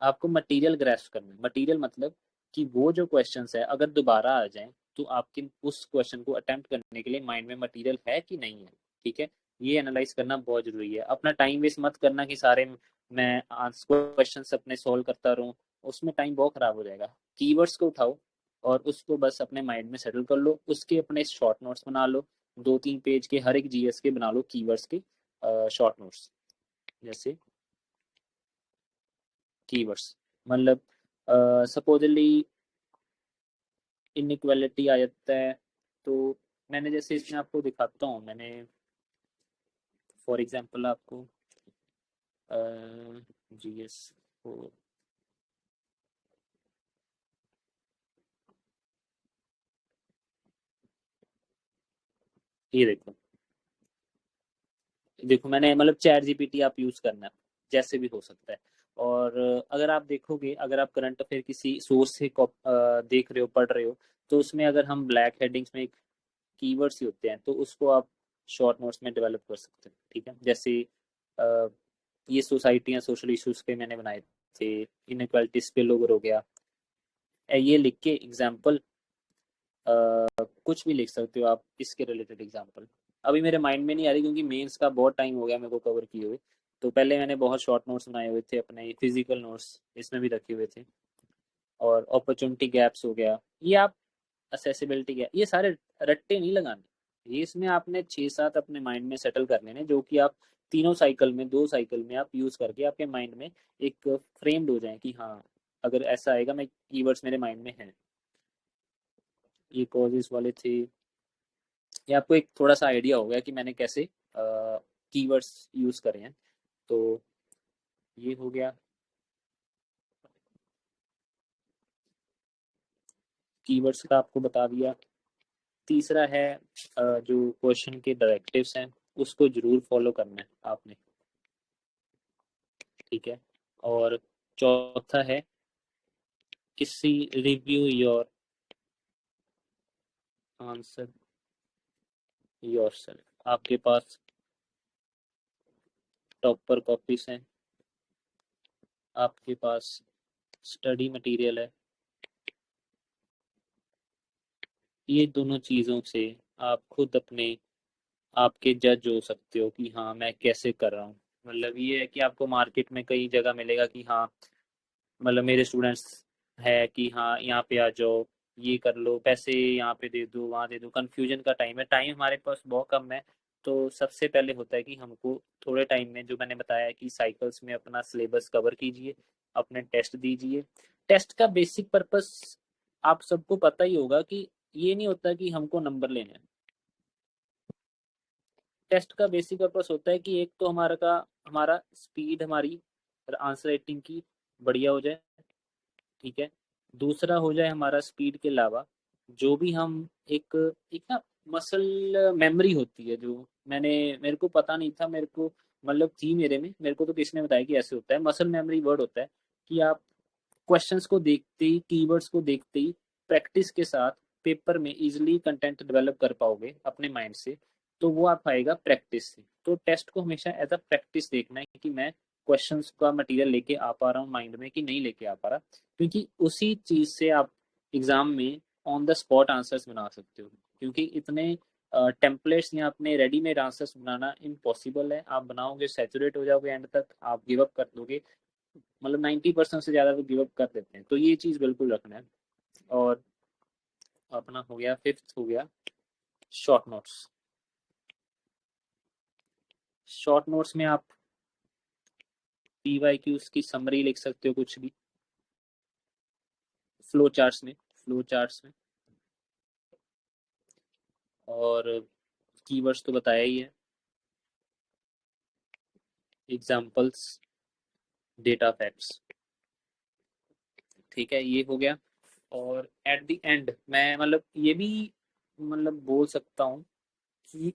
आपको मटेरियल ग्रेस्प करना है। मटेरियल मतलब कि वो जो क्वेश्चंस है अगर दोबारा आ जाएं तो आपके उस क्वेश्चन को अटेम्प्ट करने के लिए माइंड में मटेरियल है कि नहीं है। ठीक है, ये एनालाइज करना बहुत जरूरी है। अपना टाइम वेस्ट मत करना कि सारे मैं क्वेश्चन अपने सॉल्व करता रहूं, उसमें टाइम बहुत खराब हो जाएगा। कीवर्ड्स को उठाओ और उसको बस अपने माइंड में सेटल कर लो, उसके अपने शॉर्ट नोट्स बना लो। 2-3 पेज के हर एक जीएस के बना लो कीवर्ड्स के शॉर्ट नोट्स। जैसे कीवर्ड्स मतलब सपोजली इनइक्वालिटी आ जाता है। तो मैंने जैसे इसमें आपको दिखाता हूँ, मैंने फॉर एग्जांपल आपको जीएस को ये देखो, देखो मैंने मतलब चैट जीपीटी आप यूज करना है, जैसे भी हो सकता है। और अगर आप देखोगे, अगर आप करंट अफेयर किसी सोर्स से देख रहे हो, पढ़ रहे हो, तो उसमें अगर हम ब्लैक हेडिंग्स में कीवर्ड्स ही होते हैं तो उसको आप शॉर्ट नोट्स में डेवलप कर सकते हैं। ठीक है, जैसे अ, ये सोसाइटियाँ सोशल इश्यूज पे मैंने बनाए थे, इनक्वालिटी स्पिल ओवर हो गया। ये लिख के एग्जाम्पल कुछ भी लिख सकते हो आप इसके रिलेटेड एग्जाम्पल। अभी मेरे माइंड में नहीं आ रही क्योंकि मेंस का बहुत टाइम हो गया मेरे को कवर किए हुए। तो पहले मैंने बहुत शॉर्ट नोट्स बनाए हुए थे, अपने फिजिकल नोट्स इसमें भी रखे हुए थे। और अपॉर्चुनिटी गैप्स हो गया, ये आप असेसिबिलिटी गैप, ये सारे रट्टे नहीं लगाने। ये इसमें आपने 6-7 अपने माइंड में सेटल कर लेने जो कि आप तीनों साइकिल में, 2 साइकिल में आप यूज़ करके आपके माइंड में एक फ्रेम्ड हो जाएँ कि हाँ, अगर ऐसा आएगा मैं कीवर्ड्स मेरे माइंड में हैं। ये कॉजेज़ वाले थे। ये आपको एक थोड़ा-सा आइडिया हो गया कि मैंने कैसे कीवर्ड्स यूज़ करे हैं। तो ये हो गया, कीवर्ड्स का आपको बता दिया। तीसरा है जो क्वेश्चन के डायरेक्टिव्स हैं, उसको ज़रूर फॉलो करना है आपने, ठीक है? और चौथा है किसी रिव्यू योर आंसर योरसेल्फ। आपके पास टॉपर कॉपीज हैं, आपके पास स्टडी मटेरियल है, ये दोनों चीज़ों से आप खुद अपने आपके जज हो सकते हो कि हाँ मैं कैसे कर रहा हूँ। मतलब ये है कि आपको मार्केट में कई जगह मिलेगा कि हाँ, मतलब मेरे स्टूडेंट्स है कि हाँ यहाँ पे आ जाओ, ये कर लो, पैसे यहाँ पे दे दो, वहाँ दे दो। कन्फ्यूजन का टाइम है, टाइम हमारे पास बहुत कम है। तो सबसे पहले होता है कि हमको थोड़े टाइम में, जो मैंने बताया कि साइकिल्स में अपना सिलेबस कवर कीजिए, अपने टेस्ट दीजिए। टेस्ट का बेसिक पर्पस आप सबको पता ही होगा कि ये नहीं होता कि हमको नंबर लेने हैं। टेस्ट का बेसिक पर्पस होता है कि एक तो हमारा स्पीड, हमारी आंसर राइटिंग की बढ़िया हो जाए, ठीक है? दूसरा हो जाए हमारा स्पीड के अलावा जो भी हम एक एक ना मसल मेमोरी होती है, जो मेरे को पता नहीं था, मेरे को मतलब थी मेरे को तो किसी ने बताया कि ऐसे होता है। मसल मेमोरी वर्ड होता है कि आप क्वेश्चंस को देखते ही, कीवर्ड्स को देखते ही, प्रैक्टिस के साथ पेपर में इजीली कंटेंट डेवलप कर पाओगे अपने माइंड से। तो वो आप आएगा प्रैक्टिस से। तो टेस्ट को हमेशा एज अ प्रैक्टिस देखना है कि मैं क्वेश्चंस का मटेरियल लेके आ पा रहा हूँ माइंड में कि नहीं लेके आ पा रहा, क्योंकि उसी चीज से आप एग्जाम में ऑन द स्पॉट आंसर्स बना सकते हो। क्योंकि इतने टेम्पलेट्स या अपने रेडीमेड आंसर्स बनाना इम्पॉसिबल है। आप बनाओगे, सैचुरेट हो जाओगे, एंड तक आप गिव अप कर दोगे। मतलब 90% से ज़्यादा तो गिव अप कर देते हैं। तो ये चीज़ बिल्कुल रखना है। और अपना हो गया, फिफ्थ हो गया शॉर्ट नोट्स। शॉर्ट नोट्स में आप पीवाईक्यूज की समरी लिख सकते हो, कुछ भी फ्लो चार्ट्स में। और कीवर्ड्स तो बताया ही है, एग्जाम्पल्स, डेटा फैक्ट्स, ठीक है? ये हो गया। और एट द एंड मैं मतलब ये भी मतलब बोल सकता हूँ कि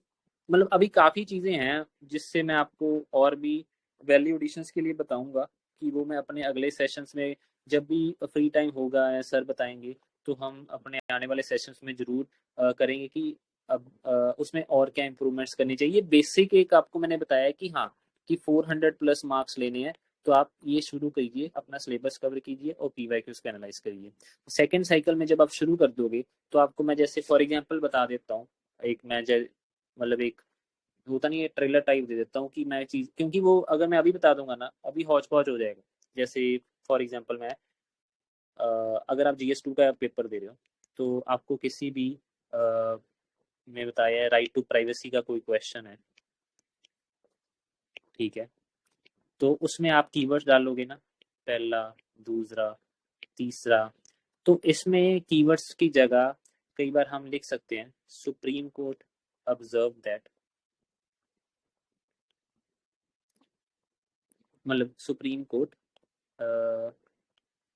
मतलब अभी काफ़ी चीज़ें हैं जिससे मैं आपको और भी वैल्यू एडिशंस के लिए बताऊंगा, कि वो मैं अपने अगले सेशंस में जब भी फ्री टाइम होगा या सर बताएंगे, तो हम अपने आने वाले सेशंस में ज़रूर करेंगे कि अब उसमें और क्या इम्प्रूवमेंट्स करनी चाहिए। बेसिक एक आपको मैंने बताया कि हाँ, कि 400 प्लस मार्क्स लेने हैं। तो आप ये शुरू करिए, अपना सिलेबस कवर कीजिए और पीवाईक्यूज को एनालाइज करिए। सेकेंड साइकिल में जब आप शुरू कर दोगे, तो आपको मैं जैसे फॉर एग्जांपल बता देता हूँ। एक मैं मतलब एक होता नहीं है, ट्रेलर टाइप दे देता हूँ कि मैं चीज़, क्योंकि वो अगर मैं अभी बता दूंगा ना, अभी हौच पौच हो जाएगा। जैसे फॉर एग्जांपल मैं अगर आप GS2 का पेपर दे रहे हो, तो आपको किसी भी में बताया है राइट टू प्राइवेसी का कोई क्वेश्चन है, ठीक है? तो उसमें आप कीवर्ड्स डालोगे ना, पहला, दूसरा, तीसरा। तो इसमें कीवर्ड्स की जगह कई बार हम लिख सकते हैं सुप्रीम कोर्ट ऑब्जर्व दैट, मतलब Supreme Court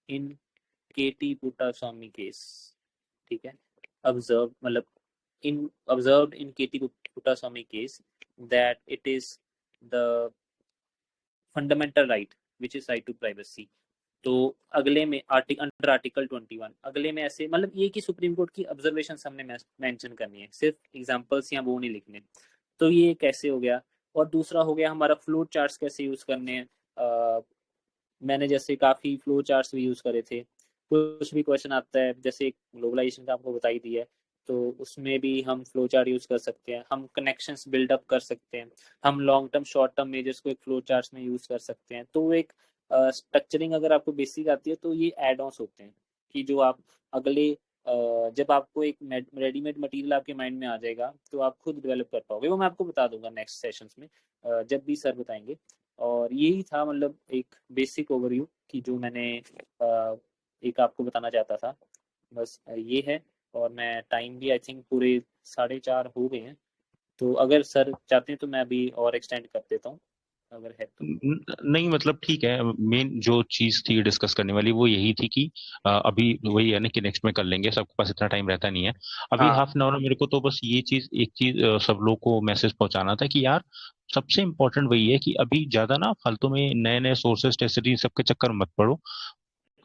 in KT Puttaswamy case, ठीक है? ऑब्जर्व मतलब in observed in KT Puttaswamy case that it is the fundamental right which is right to privacy. तो अगले में अंडर आर्टिकल 21 अगले में ऐसे, मतलब ये कि सुप्रीम कोर्ट की ऑब्जर्वेशन हमने मेंशन करनी है, सिर्फ एग्जांपल्स या वो नहीं लिखने। तो ये कैसे हो गया। और दूसरा हो गया हमारा फ्लो चार्ट्स कैसे यूज करने हैं। मैंने जैसे काफ़ी फ्लो चार्ट्स भी यूज़ करे थे। कुछ भी क्वेश्चन आता है, जैसे ग्लोबलाइजेशन का आपको बताई दिया है, तो उसमें भी हम फ्लो चार्ट यूज़ कर सकते हैं, हम कनेक्शंस बिल्डअप कर सकते हैं, हम long term short term measures को एक फ्लो चार्ट्स में यूज़ कर सकते हैं। तो वो एक स्ट्रक्चरिंग अगर आपको बेसिक आती है, तो ये एड ऑन्स होते हैं कि जो आप अगले जब आपको एक रेडीमेड मटेरियल आपके माइंड में आ जाएगा तो आप खुद डेवलप कर पाओगे। वो मैं आपको बता दूंगा नेक्स्ट सेशंस में, जब भी सर बताएंगे। और यही था मतलब एक बेसिक ओवरव्यू कि जो मैंने एक आपको बताना चाहता था, बस ये है। और मैं टाइम भी आई थिंक पूरे 4:30 हो गए हैं, तो अगर सर चाहते हैं तो मैं अभी और एक्सटेंड कर देता हूँ अगर है तो। नहीं मतलब ठीक है, मेन जो चीज थी डिस्कस करने वाली वो यही थी कि अभी वही है ना कि नेक्स्ट में कर लेंगे, सबके पास इतना टाइम रहता नहीं है अभी हाँ हाफ एन आवर मेरे को। तो बस ये चीज एक चीज सब लोग को मैसेज पहुंचाना था कि यार सबसे इंपॉर्टेंट वही है कि अभी ज्यादा ना फालतू में नए नए सोर्सेस टेस्ट सबके चक्कर में मत पड़ो।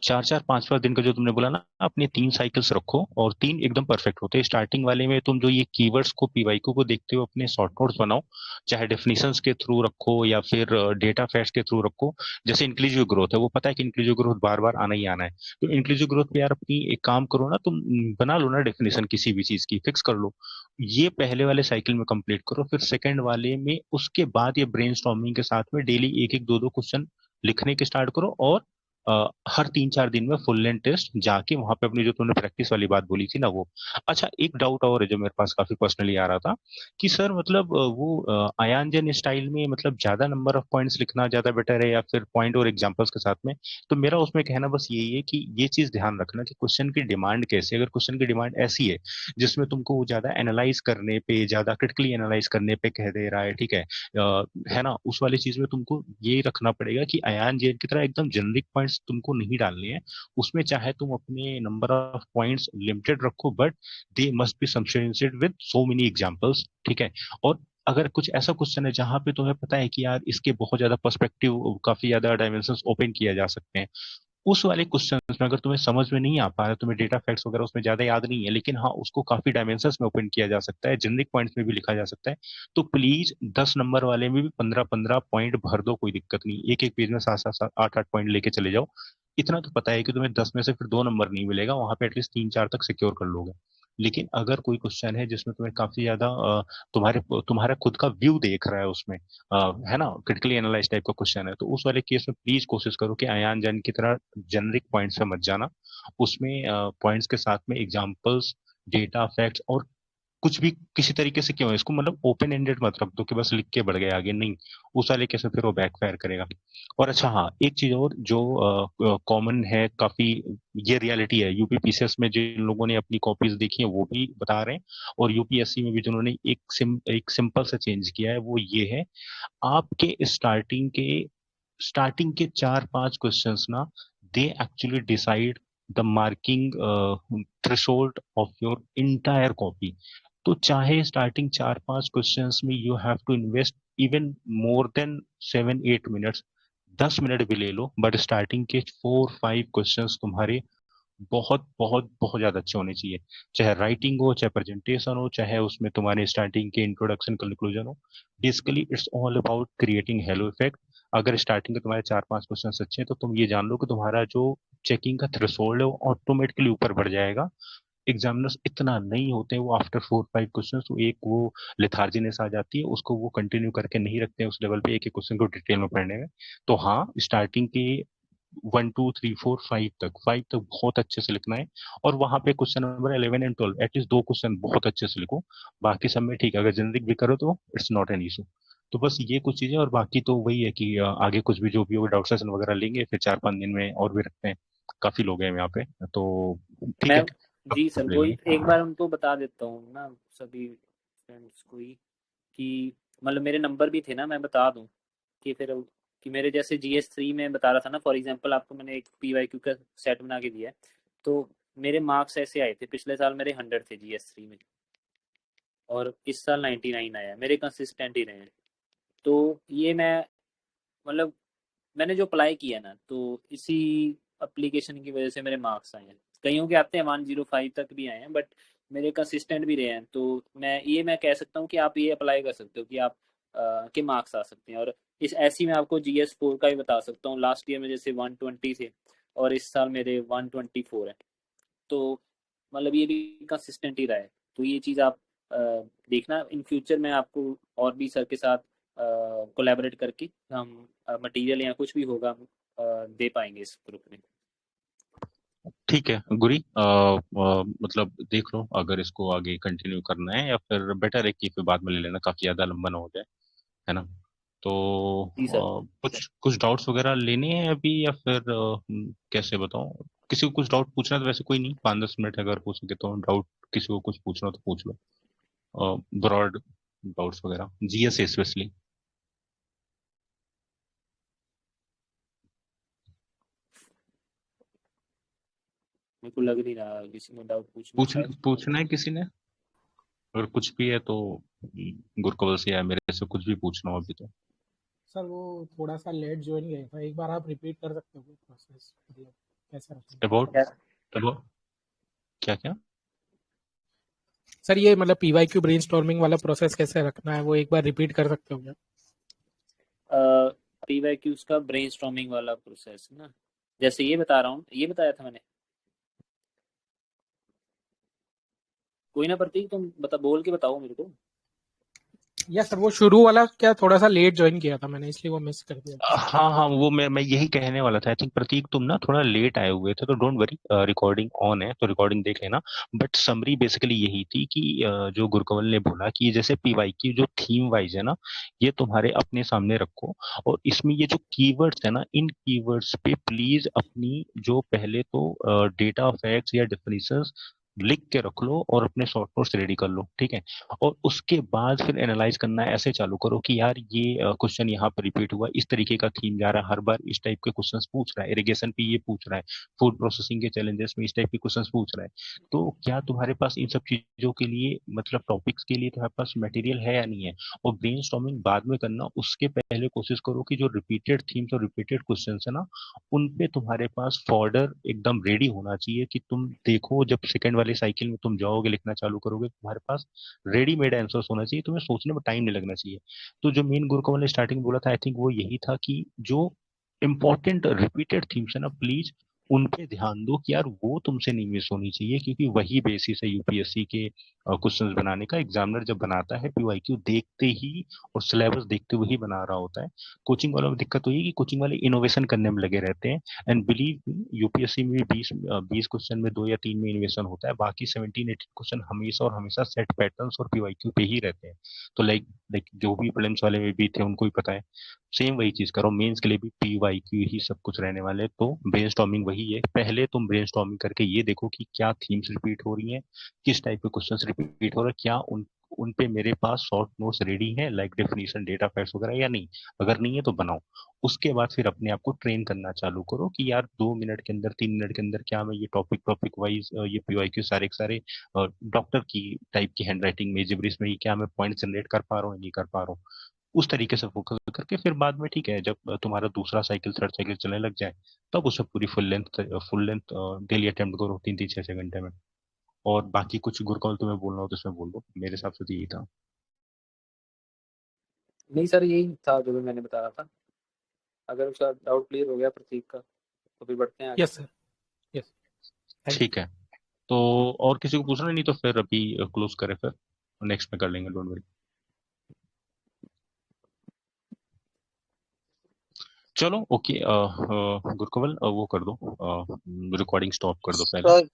4 4 5 5 दिन का जो तुमने बोला ना, अपने 3 साइकिल्स रखो और 3 एकदम परफेक्ट होते हैं। स्टार्टिंग वाले में तुम जो ये कीवर्ड्स को पीवाईक्यू को देखते हो अपने शॉर्ट नोट्स बनाओ, चाहे डेफिनेशंस के थ्रू रखो या फिर डेटा फैक्ट्स के थ्रू रखो। जैसे इंक्लूसिव ग्रोथ है, वो पता है कि इंक्लूसिव ग्रोथ बार बार आना ही आना है, तो इंक्लूसिव ग्रोथ पे यार अपनी एक काम करो ना, तुम बना लो ना डेफिनेशन किसी भी चीज की, फिक्स कर लो। ये पहले वाले साइकिल में कंप्लीट करो, फिर सेकंड वाले में उसके बाद ये ब्रेनस्टॉर्मिंग के साथ में डेली एक एक दो दो क्वेश्चन लिखने के स्टार्ट करो। और हर 3 4 दिन में फुल लेंथ टेस्ट जाके वहां पे अपनी जो तुमने प्रैक्टिस वाली बात बोली थी ना वो। अच्छा एक डाउट और है जो मेरे पास काफी पर्सनली आ रहा था कि सर मतलब वो आयान जैन स्टाइल में मतलब ज्यादा नंबर ऑफ पॉइंट्स लिखना ज्यादा बेटर है या फिर पॉइंट और एग्जांपल्स के साथ में? तो मेरा उसमें कहना बस यही है कि ये चीज ध्यान रखना कि क्वेश्चन की डिमांड कैसी है। अगर क्वेश्चन की डिमांड ऐसी है जिसमें तुमको वो ज्यादा एनालाइज करने पे, ज्यादा क्रिटिकली एनालाइज करने पे कह दे रहा है, ठीक है ना, उस वाली चीज में तुमको ये रखना पड़ेगा कि अयान जेन की तरह एकदम जेनरिक पॉइंट्स तुमको नहीं डालने हैं। उसमें चाहे तुम अपने नंबर ऑफ पॉइंट्स लिमिटेड रखो, but they must be substantiated with so many examples, ठीक है। और अगर कुछ ऐसा क्वेश्चन है जहां पे तुम्हें पता है कि यार इसके बहुत ज्यादा पर्सपेक्टिव, काफी ज्यादा डायमेंशंस ओपन किया जा सकते हैं, उस वाले क्वेश्चन में अगर तुम्हें समझ में नहीं आ पा रहा है, तुम्हें डेटा फैक्ट्स वगैरह उसमें ज्यादा याद नहीं है, लेकिन हाँ उसको काफी डायमेंशंस में ओपन किया जा सकता है, जेनरिक पॉइंट्स में भी लिखा जा सकता है, तो प्लीज 10 नंबर वाले में भी 15 15 पॉइंट भर दो, कोई दिक्कत नहीं। एक एक पेज में 7 7 8 8 पॉइंट लेके चले जाओ। इतना तो पता है कि तुम्हें 10 में से फिर 2 नंबर नहीं मिलेगा, वहां पे एटलीस्ट 3 4 तक सिक्योर कर लोगे। लेकिन अगर कोई क्वेश्चन है जिसमें तुम्हें काफी ज्यादा तुम्हारे तुम्हारा खुद का व्यू देख रहा है उसमें, है ना, क्रिटिकली एनालाइज टाइप का क्वेश्चन है, तो उस वाले केस में प्लीज कोशिश करो कि अयान जान की तरह जेनरिक पॉइंट्स पे मत जाना। उसमें पॉइंट्स के साथ में एग्जांपल्स, डेटा फैक्ट्स और कुछ भी किसी तरीके से क्यों है इसको मतलब ओपन एंडेड मत रख दो कि बस लिख के बढ़ गए आगे, नहीं। उस वाले केस में फिर वो बैकफायर करेगा। और अच्छा हाँ, एक चीज और जो कॉमन है काफी, ये रियलिटी है, यूपीपीसीएस में जिन लोगों ने अपनी कॉपीज देखी है वो भी बता रहे हैं, और यूपीएससी में भी जिन्होंने एक सिंपल सा चेंज किया है वो ये है, आपके स्टार्टिंग के 4 5 क्वेश्चंस ना, they actually decide the marking threshold of your entire copy. तो चाहे स्टार्टिंग 4 5 क्वेश्चंस में you have to invest even more than 7 8 minutes, 10 minute भी ले लो, बट स्टार्टिंग के 4 5 क्वेश्चंस तुम्हारे बहुत बहुत बहुत ज्यादा अच्छे होने चाहिए। चाहे राइटिंग हो, चाहे प्रेजेंटेशन हो, चाहे उसमें तुम्हारे स्टार्टिंग के इंट्रोडक्शन कंक्लूजन हो, basically it's all about creating hello effect. अगर स्टार्टिंग के तुम्हारे 4 5 क्वेश्चन अच्छे हैं तो तुम ये जान लो कि तुम्हारा जो चेकिंग का थ्रेशोल्ड है वो ऑटोमेटिकली ऊपर बढ़ जाएगा। एग्जामिनर्स इतना नहीं होते हैं, वो आफ्टर 4 5 क्वेश्चन तो एक वो लेथार्जीनेस आ जाती है, उसको वो कंटिन्यू करके नहीं रखते हैं उस लेवल पे एक एक क्वेश्चन को डिटेल में पढ़ने में। तो हाँ, स्टार्टिंग के 1 2 3 4 5 तक बहुत अच्छे से लिखना है। और वहां पे question number 11 and 12 at least 2 question बहुत अच्छे से लिखो। बाकी सब में ठीक है, अगर जनरिक भी करो तो इट्स नॉट एन इशू। तो बस ये कुछ चीजें, और बाकी तो वही है कि आगे कुछ भी जो भी होगा डाउट सेशन वगैरह लेंगे फिर 4 5 दिन में और भी रखते हैं। काफी लोग हैं यहाँ पे, तो ठीक मैं, है, जी सर, अब ले वो लेंगे। एक बार उनको बता देता हूँ ना सभी फ्रेंड्स को ही, कि मतलब मेरे नंबर भी थे ना, मैं बता दूं कि फिर कि मेरे जैसे GS3 में बता रहा था ना, फॉर एग्जांपल आपको मैंने एक PYQ का सेट बना के दिया है, तो मेरे मार्क्स ऐसे आए थे, पिछले साल मेरे 100 थे GS3 में, और इस साल 99 आया, मेरे कंसिस्टेंट ही रहे हैं। तो ये मैं मतलब मैंने जो अप्लाई किया ना, तो इसी एप्लीकेशन की वजह से मेरे मार्क्स आए हैं। कईयों के आते हैं 105 तक भी आए हैं, बट मेरे कंसिस्टेंट भी रहे हैं, तो मैं कह सकता हूँ कि आप ये अप्लाई कर सकते हो कि आप के मार्क्स आ सकते हैं। और इस ऐसी मैं आपको GS4 का ही बता सकता हूँ, लास्ट ईयर में जैसे 120 थे और इस साल मेरे 124 है। तो मतलब ये भी कंसिस्टेंट ही रहा है। तो ये चीज़ आप अ, देखना इन फ्यूचर में आपको, और भी सर के साथ कोलैबोरेट करके हम मटेरियल या कुछ भी होगा दे पाएंगे इस ग्रुप में। ठीक ठीक है गुरी, मतलब देख लो अगर इसको आगे कंटिन्यू करना है या फिर बेटर है कि फिर बाद में ले लेना, काफी ज्यादा लंबा ना हो जाए, है ना? तो जी सर। कुछ कुछ डाउट्स वगैरह लेने हैं अभी या फिर कैसे बताऊं? किसी को कुछ डाउट पूछना है तो वैसे कोई नहीं, 5-10 मिनट अगर हो सके तो डाउट किसी को कुछ पूछना हो तो पूछ लो, ब्रॉड डाउट्स वगैरह, जीएस स्पेशली। मेरे को लग नहीं रहा किसी में डाउट पूछना है पूछ शायद। पूछना है किसी ने? अगर कुछ भी है तो गुरकवल से या मेरे से कुछ भी पूछना हो अभी तो। सर वो थोड़ा सा लेट ज्वाइन गया था, एक बार आप रिपीट कर सकते हो प्रोसेस, मतलब कैसे रखना है? अबाउट क्या? अबाउट क्या क्या? सर ये मतलब पीवाईक्यू ब्रेनस्टॉर्मिंग वाला प्रोसेस कैसे रखना है, वो एक बार रिपीट कर सकते हो क्या? पीवाईक्यूज का ब्रेनस्टॉर्मिंग वाला प्रोसेस ना, जैसे ये बता रहा हूँ, ये बताया था मैंने। कोई ना प्रतीक, तुम बता, बोल के बताओ मेरे को। यस सर, वो शुरू वाला क्या थोड़ा सा लेट ज्वाइन किया था मैंने, इसलिए वो मिस कर दिया। हाँ हाँ, वो मैं यही कहने वाला था। आई थिंक प्रतीक तुम ना थोड़ा लेट आए हुए थे, तो डोंट वरी, रिकॉर्डिंग ऑन है तो रिकॉर्डिंग देख लेना। बट समरी बेसिकली यही थी कि जो गुरकवल ने बोला कि जैसे पीवाई की जो थीम वाइज है ना, ये तुम्हारे अपने सामने रखो, और इसमें ये जो कीवर्ड्स है ना, इन कीवर्ड्स पे प्लीज अपनी जो पहले तो डेटा फैक्ट्स या डेफिनेशंस लिख के रख लो और अपने शॉर्ट नोट्स रेडी कर लो, ठीक है? और उसके बाद फिर एनालाइज करना ऐसे चालू करो कि यार ये क्वेश्चन यहाँ पर रिपीट हुआ, इस तरीके का थीम जा रहा है, हर बार इस टाइप के क्वेश्चंस पूछ रहा है, इरिगेशन पे ये पूछ रहा है, फूड प्रोसेसिंग के चैलेंजेस में इस टाइप के क्वेश्चंस पूछ रहा है। तो क्या तुम्हारे पास इन सब चीजों के लिए, मतलब टॉपिक्स के लिए तुम्हारे पास मटेरियल है या नहीं है? और ब्रेनस्टॉर्मिंग बाद में करना, उसके पहले कोशिश करो कि जो रिपीटेड थीम्स और रिपीटेड क्वेश्चंस है ना, उन पे तुम्हारे पास फॉर्डर एकदम रेडी होना चाहिए कि तुम देखो जब सेकंड वाली साइकिल में तुम जाओगे लिखना चालू करोगे, तुम्हारे पास रेडीमेड आंसर्स होना चाहिए, तुम्हें सोचने में टाइम नहीं लगना चाहिए। तो जो मेन गुरकमल ने स्टार्टिंग बोला था, आई थिंक वो यही था कि जो इंपॉर्टेंट रिपीटेड थीम्स है ना, प्लीज उन पे ध्यान दो कि यार वो तुमसे नहीं मिस होनी चाहिए, क्योंकि वही बेसिस है यूपीएससी के क्वेश्चंस बनाने का। एग्जामिनर जब बनाता है पीवाईक्यू देखते ही और सिलेबस देखते हुए ही बना रहा होता है। कोचिंग वालों में दिक्कत तो ये है कि कोचिंग वाले इनोवेशन करने में लगे रहते हैं। एंड बिलीव यूपीएससी में भी 20 क्वेश्चन में 2 या 3 में इनोवेशन होता है, बाकी 17-18 क्वेश्चन हमेशा और हमेशा सेट पैटर्न्स और पीवाईक्यू पे ही रहते हैं। तो लाइक लाइक जो भी प्रीलिम्स वाले में भी थे उनको ही पता है। सेम वही चीज करो, मेंस के लिए भी पीवाईक्यू ही सब कुछ रहने वाले हैं। तो ब्रेनस्टॉर्मिंग वही है, पहले तुम ब्रेनस्टॉर्मिंग करके ये देखो कि क्या थीम्स रिपीट हो रही हैं, किस टाइप के क्वेश्चंस रिपीट हो रहे हैं, क्या उन पे मेरे पास शॉर्ट नोट्स रेडी हैं, लाइक डेफिनेशन डेटा फैक्ट्स वगैरह, या नहीं? अगर नहीं है तो बनाओ। उसके बाद फिर अपने आप को ट्रेन करना चालू करो कि यार 2 मिनट के अंदर, 3 मिनट के अंदर क्या मैं ये टॉपिक टॉपिक वाइज ये पीवाईक्यू सारे के सारे डॉक्टर की टाइप की हैंडराइटिंग में, जिब्रिस में ही क्या मैं पॉइंट जनरेट कर पा रहा हूँ, नहीं कर पा रहा हूँ? उस तरीके से फोकस करके फिर बाद में ठीक है, जब तुम्हारा दूसरा साइकिल थर्ड साइकिल चलने लग जाए, तब उसे पूरी फुल लेंथ डेली अटेम्प्ट करो, 3-3 6-6 घंटे में। और बाकी कुछ गुरकौल तुम्हें बोलना हो तो इसमें बोल दो, मेरे हिसाब से तो यही था। नहीं सर, यही था जो भी मैंने बताया था। अगर उसका डाउट क्लियर हो गया प्रतीक का, तो फिर बढ़ते हैं आगे। Yes sir, yes, thank you. ठीक है, तो और किसी को पूछना नहीं तो फिर अभी क्लोज करें, फिर नेक्स्ट में कर लेंगे, डोंट वरी। चलो ओके, गुरकवल वो कर दो, रिकॉर्डिंग स्टॉप कर दो पहले। सर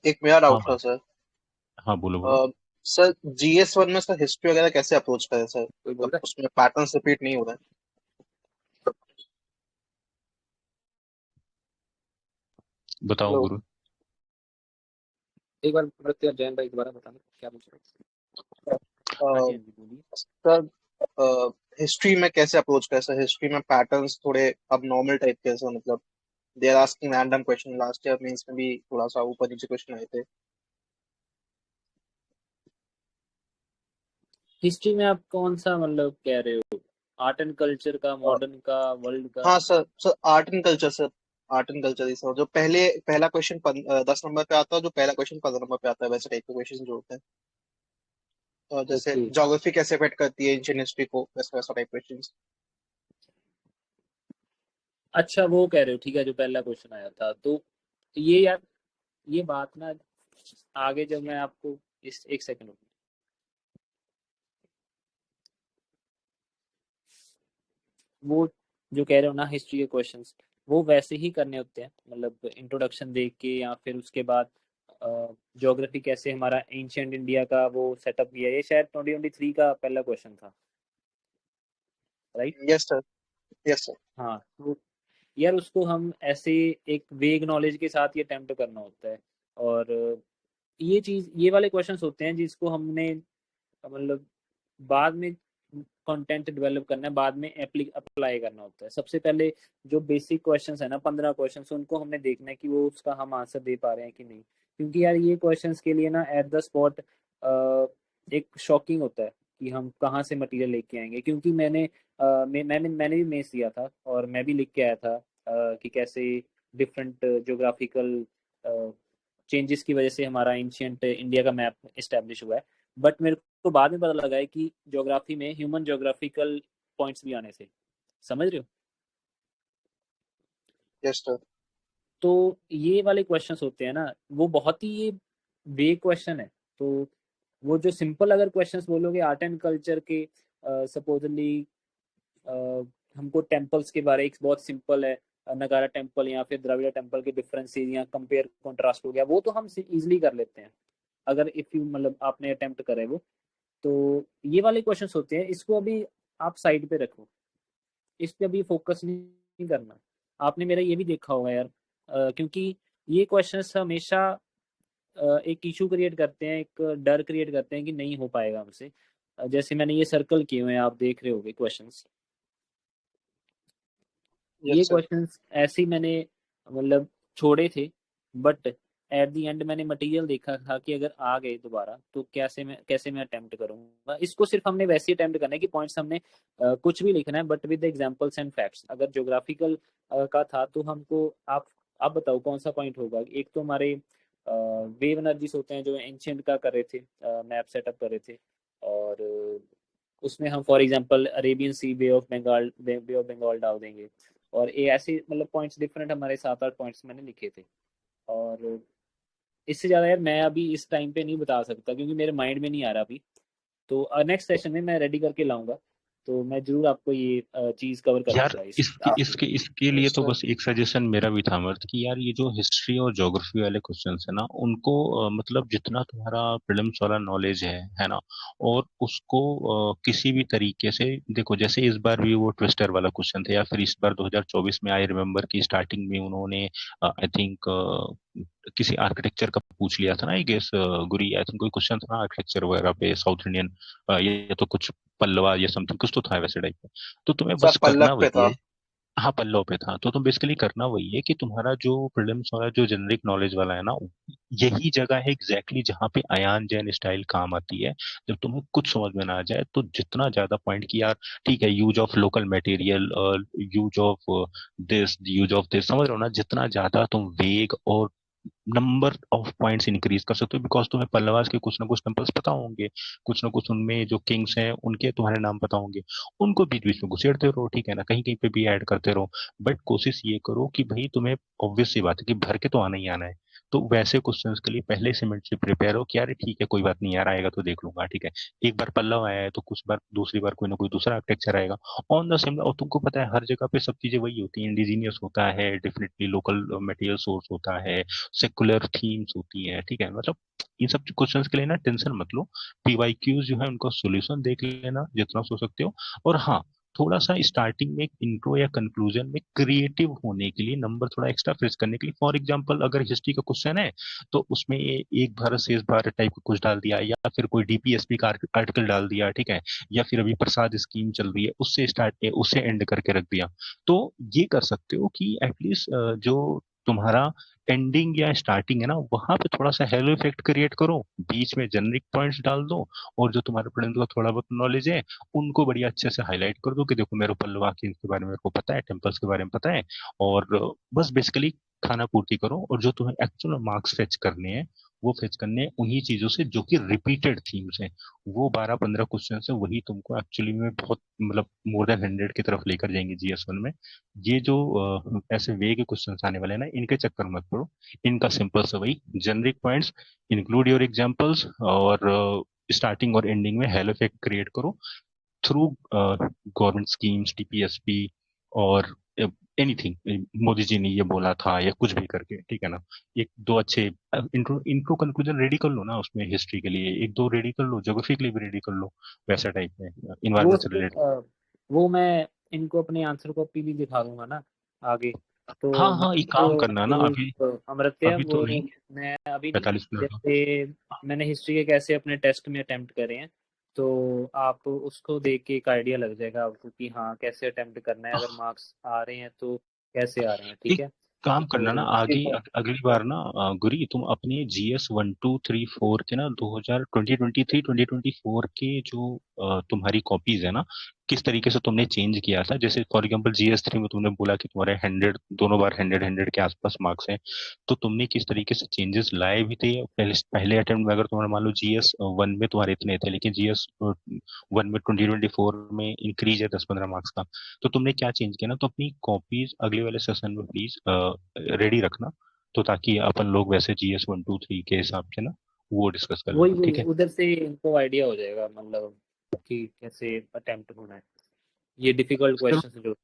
एक मेरा हाँ डाउट था हाँ सर। हाँ, बोलो बोलो। सर GS1 में सर हिस्ट्री वगैरह कैसे अप्रोच करें सर, कोई बोल तब रहा उसमें पैटर्न्स रिपीट नहीं हो रहे हैं। बताओ हेलो गुरु। है? एक बार प्रतीक जैन भाई दोबारा बताना क्या पूछ रहे हो। हाँ जी, हाँ जी, बोलिए। सर हिस्ट्री में कैसे अप्रोच करें सर, हिस्ट्री में पैटर्न्स थोड़े अब नॉर्मल टाइप के हैं सर, मतलब they are asking random question, last year mains में भी थोड़ा सा ऊपर नीचे क्वेश्चन आए थे। हिस्ट्री में आप कौन सा मतलब कह रहे हो? आर्ट एंड कल्चर का, अ, मॉडर्न का, वर्ल्ड का? हाँ sir, sir art and culture sir, art and culture he sir, जो पहला क्वेश्चन 10 नंबर पे आता है, जो पहला क्वेश्चन 15 नंबर पे आता है, वैसे टाइप के क्वेश्चन जो होते हैं। जैसे ओके। ज्योग्राफी कैसे अफेक्ट करती है एंशियंट हिस्ट्री को, वैसा वैसा टाइप क्वेश्चन। अच्छा, वो कह रहे हो, ठीक है, जो पहला क्वेश्चन आया था तो ये यार, ये बात ना आगे जब मैं आपको, इस एक सेकंड, वो जो कह रहे हो ना हिस्ट्री के क्वेश्चंस, वो वैसे ही करने होते हैं, मतलब इंट्रोडक्शन देख के, या फिर उसके बाद ज्योग्राफी कैसे हमारा एंशियंट इंडिया का वो सेटअप किया। ये शायद 2023 का पहला क्वेश्चन था, right? Yes sir, yes sir. हाँ, तो यार उसको हम ऐसे एक वेग नॉलेज के साथ ये अटेम्प्ट करना होता है। और ये चीज़, ये वाले क्वेश्चंस होते हैं जिसको हमने मतलब बाद में कंटेंट डेवलप करना है, बाद में अप्लाई करना होता है। सबसे पहले जो बेसिक क्वेश्चंस है ना, 15 क्वेश्चंस, उनको हमने देखना है कि वो उसका हम आंसर दे पा रहे हैं कि नहीं। क्योंकि यार ये क्वेश्चंस के लिए ना एट द स्पॉट एक शॉकिंग होता है कि हम कहाँ से मटेरियल लेके आएंगे। क्योंकि मैंने भी मेंस दिया था और मैं भी लिख के आया था कि कैसे डिफरेंट ज्योग्राफिकल चेंजेस की वजह से हमारा एंशियंट इंडिया का मैप इस्टेब्लिश हुआ है। बट मेरे को बाद में पता लगा है कि ज्योग्राफी में ह्यूमन ज्योग्राफिकल पॉइंट्स भी आने से, समझ रहे हो? Yes sir. तो ये वाले क्वेश्चंस होते हैं ना, वो बहुत ही ये वेग क्वेश्चन है। तो वो जो सिंपल अगर क्वेश्चंस बोलोगे आर्ट एंड कल्चर के, सपोजली हमको टेम्पल्स के बारे, एक बहुत सिंपल है नगारा टेम्पल या फिर द्रविड़ा टेम्पल के डिफरेंसेस या कंपेयर कॉन्ट्रास्ट हो गया, वो तो हम इजीली कर लेते हैं अगर इफ यू मतलब आपने अटेम्प्ट करा है वो। तो ये वाले क्वेश्चंस होते हैं, इसको अभी आप साइड पे रखो, इस पे अभी फोकस नहीं करना। आपने मेरा ये भी देखा होगा यार, क्योंकि ये क्वेश्चंस हमेशा एक इशू क्रिएट करते हैं, एक डर क्रिएट करते हैं कि नहीं हो पाएगा हमसे। जैसे मैंने ये सर्कल किए हुए हैं, आप देख रहे होगे क्वेश्चंस। ये यस सर। क्वेश्चंस ऐसे ही मैंने मतलब छोड़े थे, बट एट द एंड मैंने मटेरियल देखा था कि अगर आ गए दोबारा तो कैसे मैं अटेम्प्ट करूंगा। इसको सिर्फ हमने वैसे ही अटेम्प्ट करना है कि पॉइंट्स हमने कुछ भी लिखना है but with examples and facts. अगर ज्योग्राफिकल का था तो हमको आप बताओ कौन सा पॉइंट होगा। एक तो हमारे वेव एनर्जीज होते हैं जो एंशियंट का कर रहे थे, मैप सेटअप कर रहे थे। और उसमें हम for example Arabian Sea, Bay of Bengal डाल देंगे। और ये ऐसे मतलब पॉइंट्स डिफरेंट हमारे 7-8 पॉइंट्स मैंने लिखे थे। और इससे ज़्यादा यार मैं अभी इस टाइम पे नहीं बता सकता क्योंकि मेरे माइंड में नहीं आ रहा अभी। तो नेक्स्ट सेशन में मैं रेडी करके लाऊंगा, तो मैं जरूर आपको ये चीज़ कवर यार कराऊंगा इस इसके after। इसके इसके लिए यस तो सर। बस एक सजेशन मेरा भी था मर्द कि यार ये जो हिस्ट्री और ज्योग्राफी वाले क्वेश्चंस है ना उनको मतलब जितना तुम्हारा प्रीलिम्स वाला नॉलेज है ना, और उसको किसी भी तरीके से देखो। जैसे इस बार भी वो ट्विस्टर वाला क्वेश्चन था, या फिर इस बार 2024 में आई रिमेम्बर की स्टार्टिंग में उन्होंने आई थिंक किसी आर्किटेक्चर का पूछ लिया था ना, आई गेस गुरी, आई थिंक कोई क्वेश्चन था ना आर्किटेक्चर वगैरह पे, साउथ इंडियन, ये तो कुछ पल्लवा या समथिंग कुछ तो था वैसे टाइप का। तो तुम्हें सर बस करना पल्लव पे वही था। है। हाँ, पल्लव पे था। तो तुम बेसिकली करना वही है कि तुम्हारा जो प्रीलिम्स वाला जो जेनरिक नॉलेज वाला है ना, यही जगह है एग्जैक्टली जहाँ पे अयान जैन स्टाइल काम आती है। जब तुम्हें कुछ समझ में ना आ जाए तो जितना ज्यादा पॉइंट की यार, ठीक है, use of local material, use of this, समझ रहे हो ना, जितना ज्यादा तुम वेग और नंबर ऑफ पॉइंट्स इंक्रीज कर सकते हो। बिकॉज तुम्हें पल्लवास के कुछ ना कुछ टेम्पल्स पता होंगे, कुछ ना कुछ उनमें जो किंग्स हैं उनके तुम्हारे नाम पता होंगे। उनको बीच बीच में घुसेड़ते रहो, ठीक है ना, कहीं कहीं पे भी ऐड करते रहो। बट कोशिश ये करो कि भाई तुम्हें, ऑब्वियस सी बात है कि भर के तो आना ही आना है। तो वैसे क्वेश्चंस के लिए पहले से मेंटली प्रिपेयर हो कि यार ठीक है, कोई बात नहीं यार, आएगा तो देख लूंगा, ठीक है। एक बार पल्लव आया है तो कुछ बार, दूसरी बार कोई ना कोई दूसरा आर्किटेक्चर आएगा ऑन द सेम। और तुमको पता है हर जगह पे सब चीजें वही होती हैं, इंडिजीनियस होता है, डेफिनेटली लोकल मटेरियल सोर्स होता है, सेकुलर थीम्स होती हैं, ठीक है। मतलब इन सब क्वेश्चंस के लिए ना टेंशन मत लो। पीवाईक्यूज जो है उनका सॉल्यूशन देख लेना जितना सोच सकते हो। और हाँ, थोड़ा सा स्टार्टिंग में एक इंट्रो या कंक्लूजन में क्रिएटिव होने के लिए, नंबर थोड़ा एक्स्ट्रा फेच करने के लिए, फॉर एग्जांपल अगर हिस्ट्री का क्वेश्चन है तो उसमें एक भारत शेष भारत टाइप का कुछ डाल दिया, या फिर कोई डीपीएसपी का आर्टिकल डाल दिया, ठीक है। या फिर अभी प्रसाद स्कीम चल रही है उससे स्टार्ट, उससे एंड करके रख दिया। तो ये कर सकते हो कि एटलीस्ट जो तुम्हारा एंडिंग या स्टार्टिंग है ना, वहां पे थोड़ा सा हेलो इफेक्ट क्रिएट करो, बीच में जेनरिक पॉइंट्स डाल दो, और जो तुम्हारे फ्रेंड्स का थोड़ा बहुत नॉलेज है उनको बढ़िया अच्छे से हाईलाइट कर दो कि देखो मेरे को पल्लवा के बारे में मेरे को पता है, टेम्पल्स के बारे में पता है। और बस बेसिकली खाना पूर्ति करो, और जो तुम्हें एक्चुअल मार्क्स फेच करने हैं वो फेच करने हैं उन्हीं चीजों से जो कि रिपीटेड थीम्स हैं। वो 12-15 क्वेश्चन है, वही तुमको एक्चुअली में बहुत मतलब मोर देन 100 की तरफ लेकर जाएंगे जीएस 1 में। ये जो ऐसे वे के क्वेश्चन आने वाले हैं ना, इनके चक्कर मत पड़ो। इनका सिंपल सा वही generic points, include your examples, और स्टार्टिंग और एंडिंग में हेलो इफेक्ट क्रिएट करो थ्रू गवर्नमेंट स्कीम्स, टीपीएसपी, और एनीथिंग, मोदी जी ने ये बोला था या कुछ भी करके, ठीक है ना। एक दो अच्छे इंट्रो इंट्रो कंक्लूजन रेडी कर लो ना उसमें, हिस्ट्री के लिए एक दो रेडी कर लो, ज्योग्राफी के लिए भी रेडी कर लो, वैसा टाइप में वो इन्वायरमेंट से रिलेटेड। वो मैं इनको अपनी आंसर कॉपी भी दिखा दूंगा ना आगे। तो हाँ हाँ, मतलब एक काम करना ना, वो अभी अमृत्य अभी तो वो नहीं, मैं अभी नहीं, 45 मिनट हो। जैसे मैंने हिस्ट्री के कैसे अपने टेस्ट में अटेम्प्ट करे हैं, तो आप उसको देख के एक आइडिया लग जाएगा आपको कि हाँ कैसे अटेम्प्ट करना है, अगर मार्क्स आ रहे हैं तो कैसे आ रहे हैं, ठीक एक है। काम करना ना, तो आगे अगली बार ना, गुरी तुम अपने जीएस 1 2 3 4 के ना 2023 2024 के जो तुम्हारी कॉपीज है ना, किस तरीके से तुमने चेंज किया था। जैसे फॉर एग्जांपल जीएस 3 में तुमने बोला कि तुम्हारे 100 दोनों बार 100 के आसपास मार्क्स हैं, तो तुमने किस तरीके से चेंजेस लाए भी थे पहले पहले अटेम्प्ट में। अगर तुम्हारा मान लो जीएस 1 में तुम्हारे इतने थे, लेकिन जीएस 1 में 2024 में इंक्रीज है 10 15 मार्क्स का, तो तुमने क्या चेंज किया ना। तो अपनी कॉपीज अगले वाले सेशन में प्लीज रेडी रखना, तो ताकि अपन लोग वैसे GS 1 2 3 के हिसाब से ना वो डिस्कस कर वही लेंगे, ठीक वही है। उधर से इनको आइडिया हो जाएगा, मतलब कि कैसे अटेम्प्ट होना है ये डिफिकल्ट चलो क्वेश्चन जो।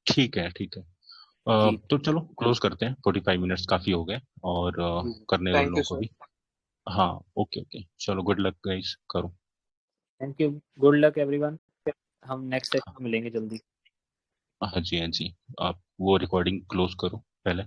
ठीक है, ठीक है। जी तो चलो क्लोज करते हैं, 45 मिनट्स काफी हो गए, और जी। करने वाले थैंक यू लोगों को सर। भी। हाँ, ओके ओके, चलो गुड लक गाइस, करो। Thank you, good luck everyone, हम नेक्स्ट सेशन में मिलेंगे जल्दी। हाँ जी, हाँ जी। आप वो रिकॉर्डिंग क्लोज करो पहले।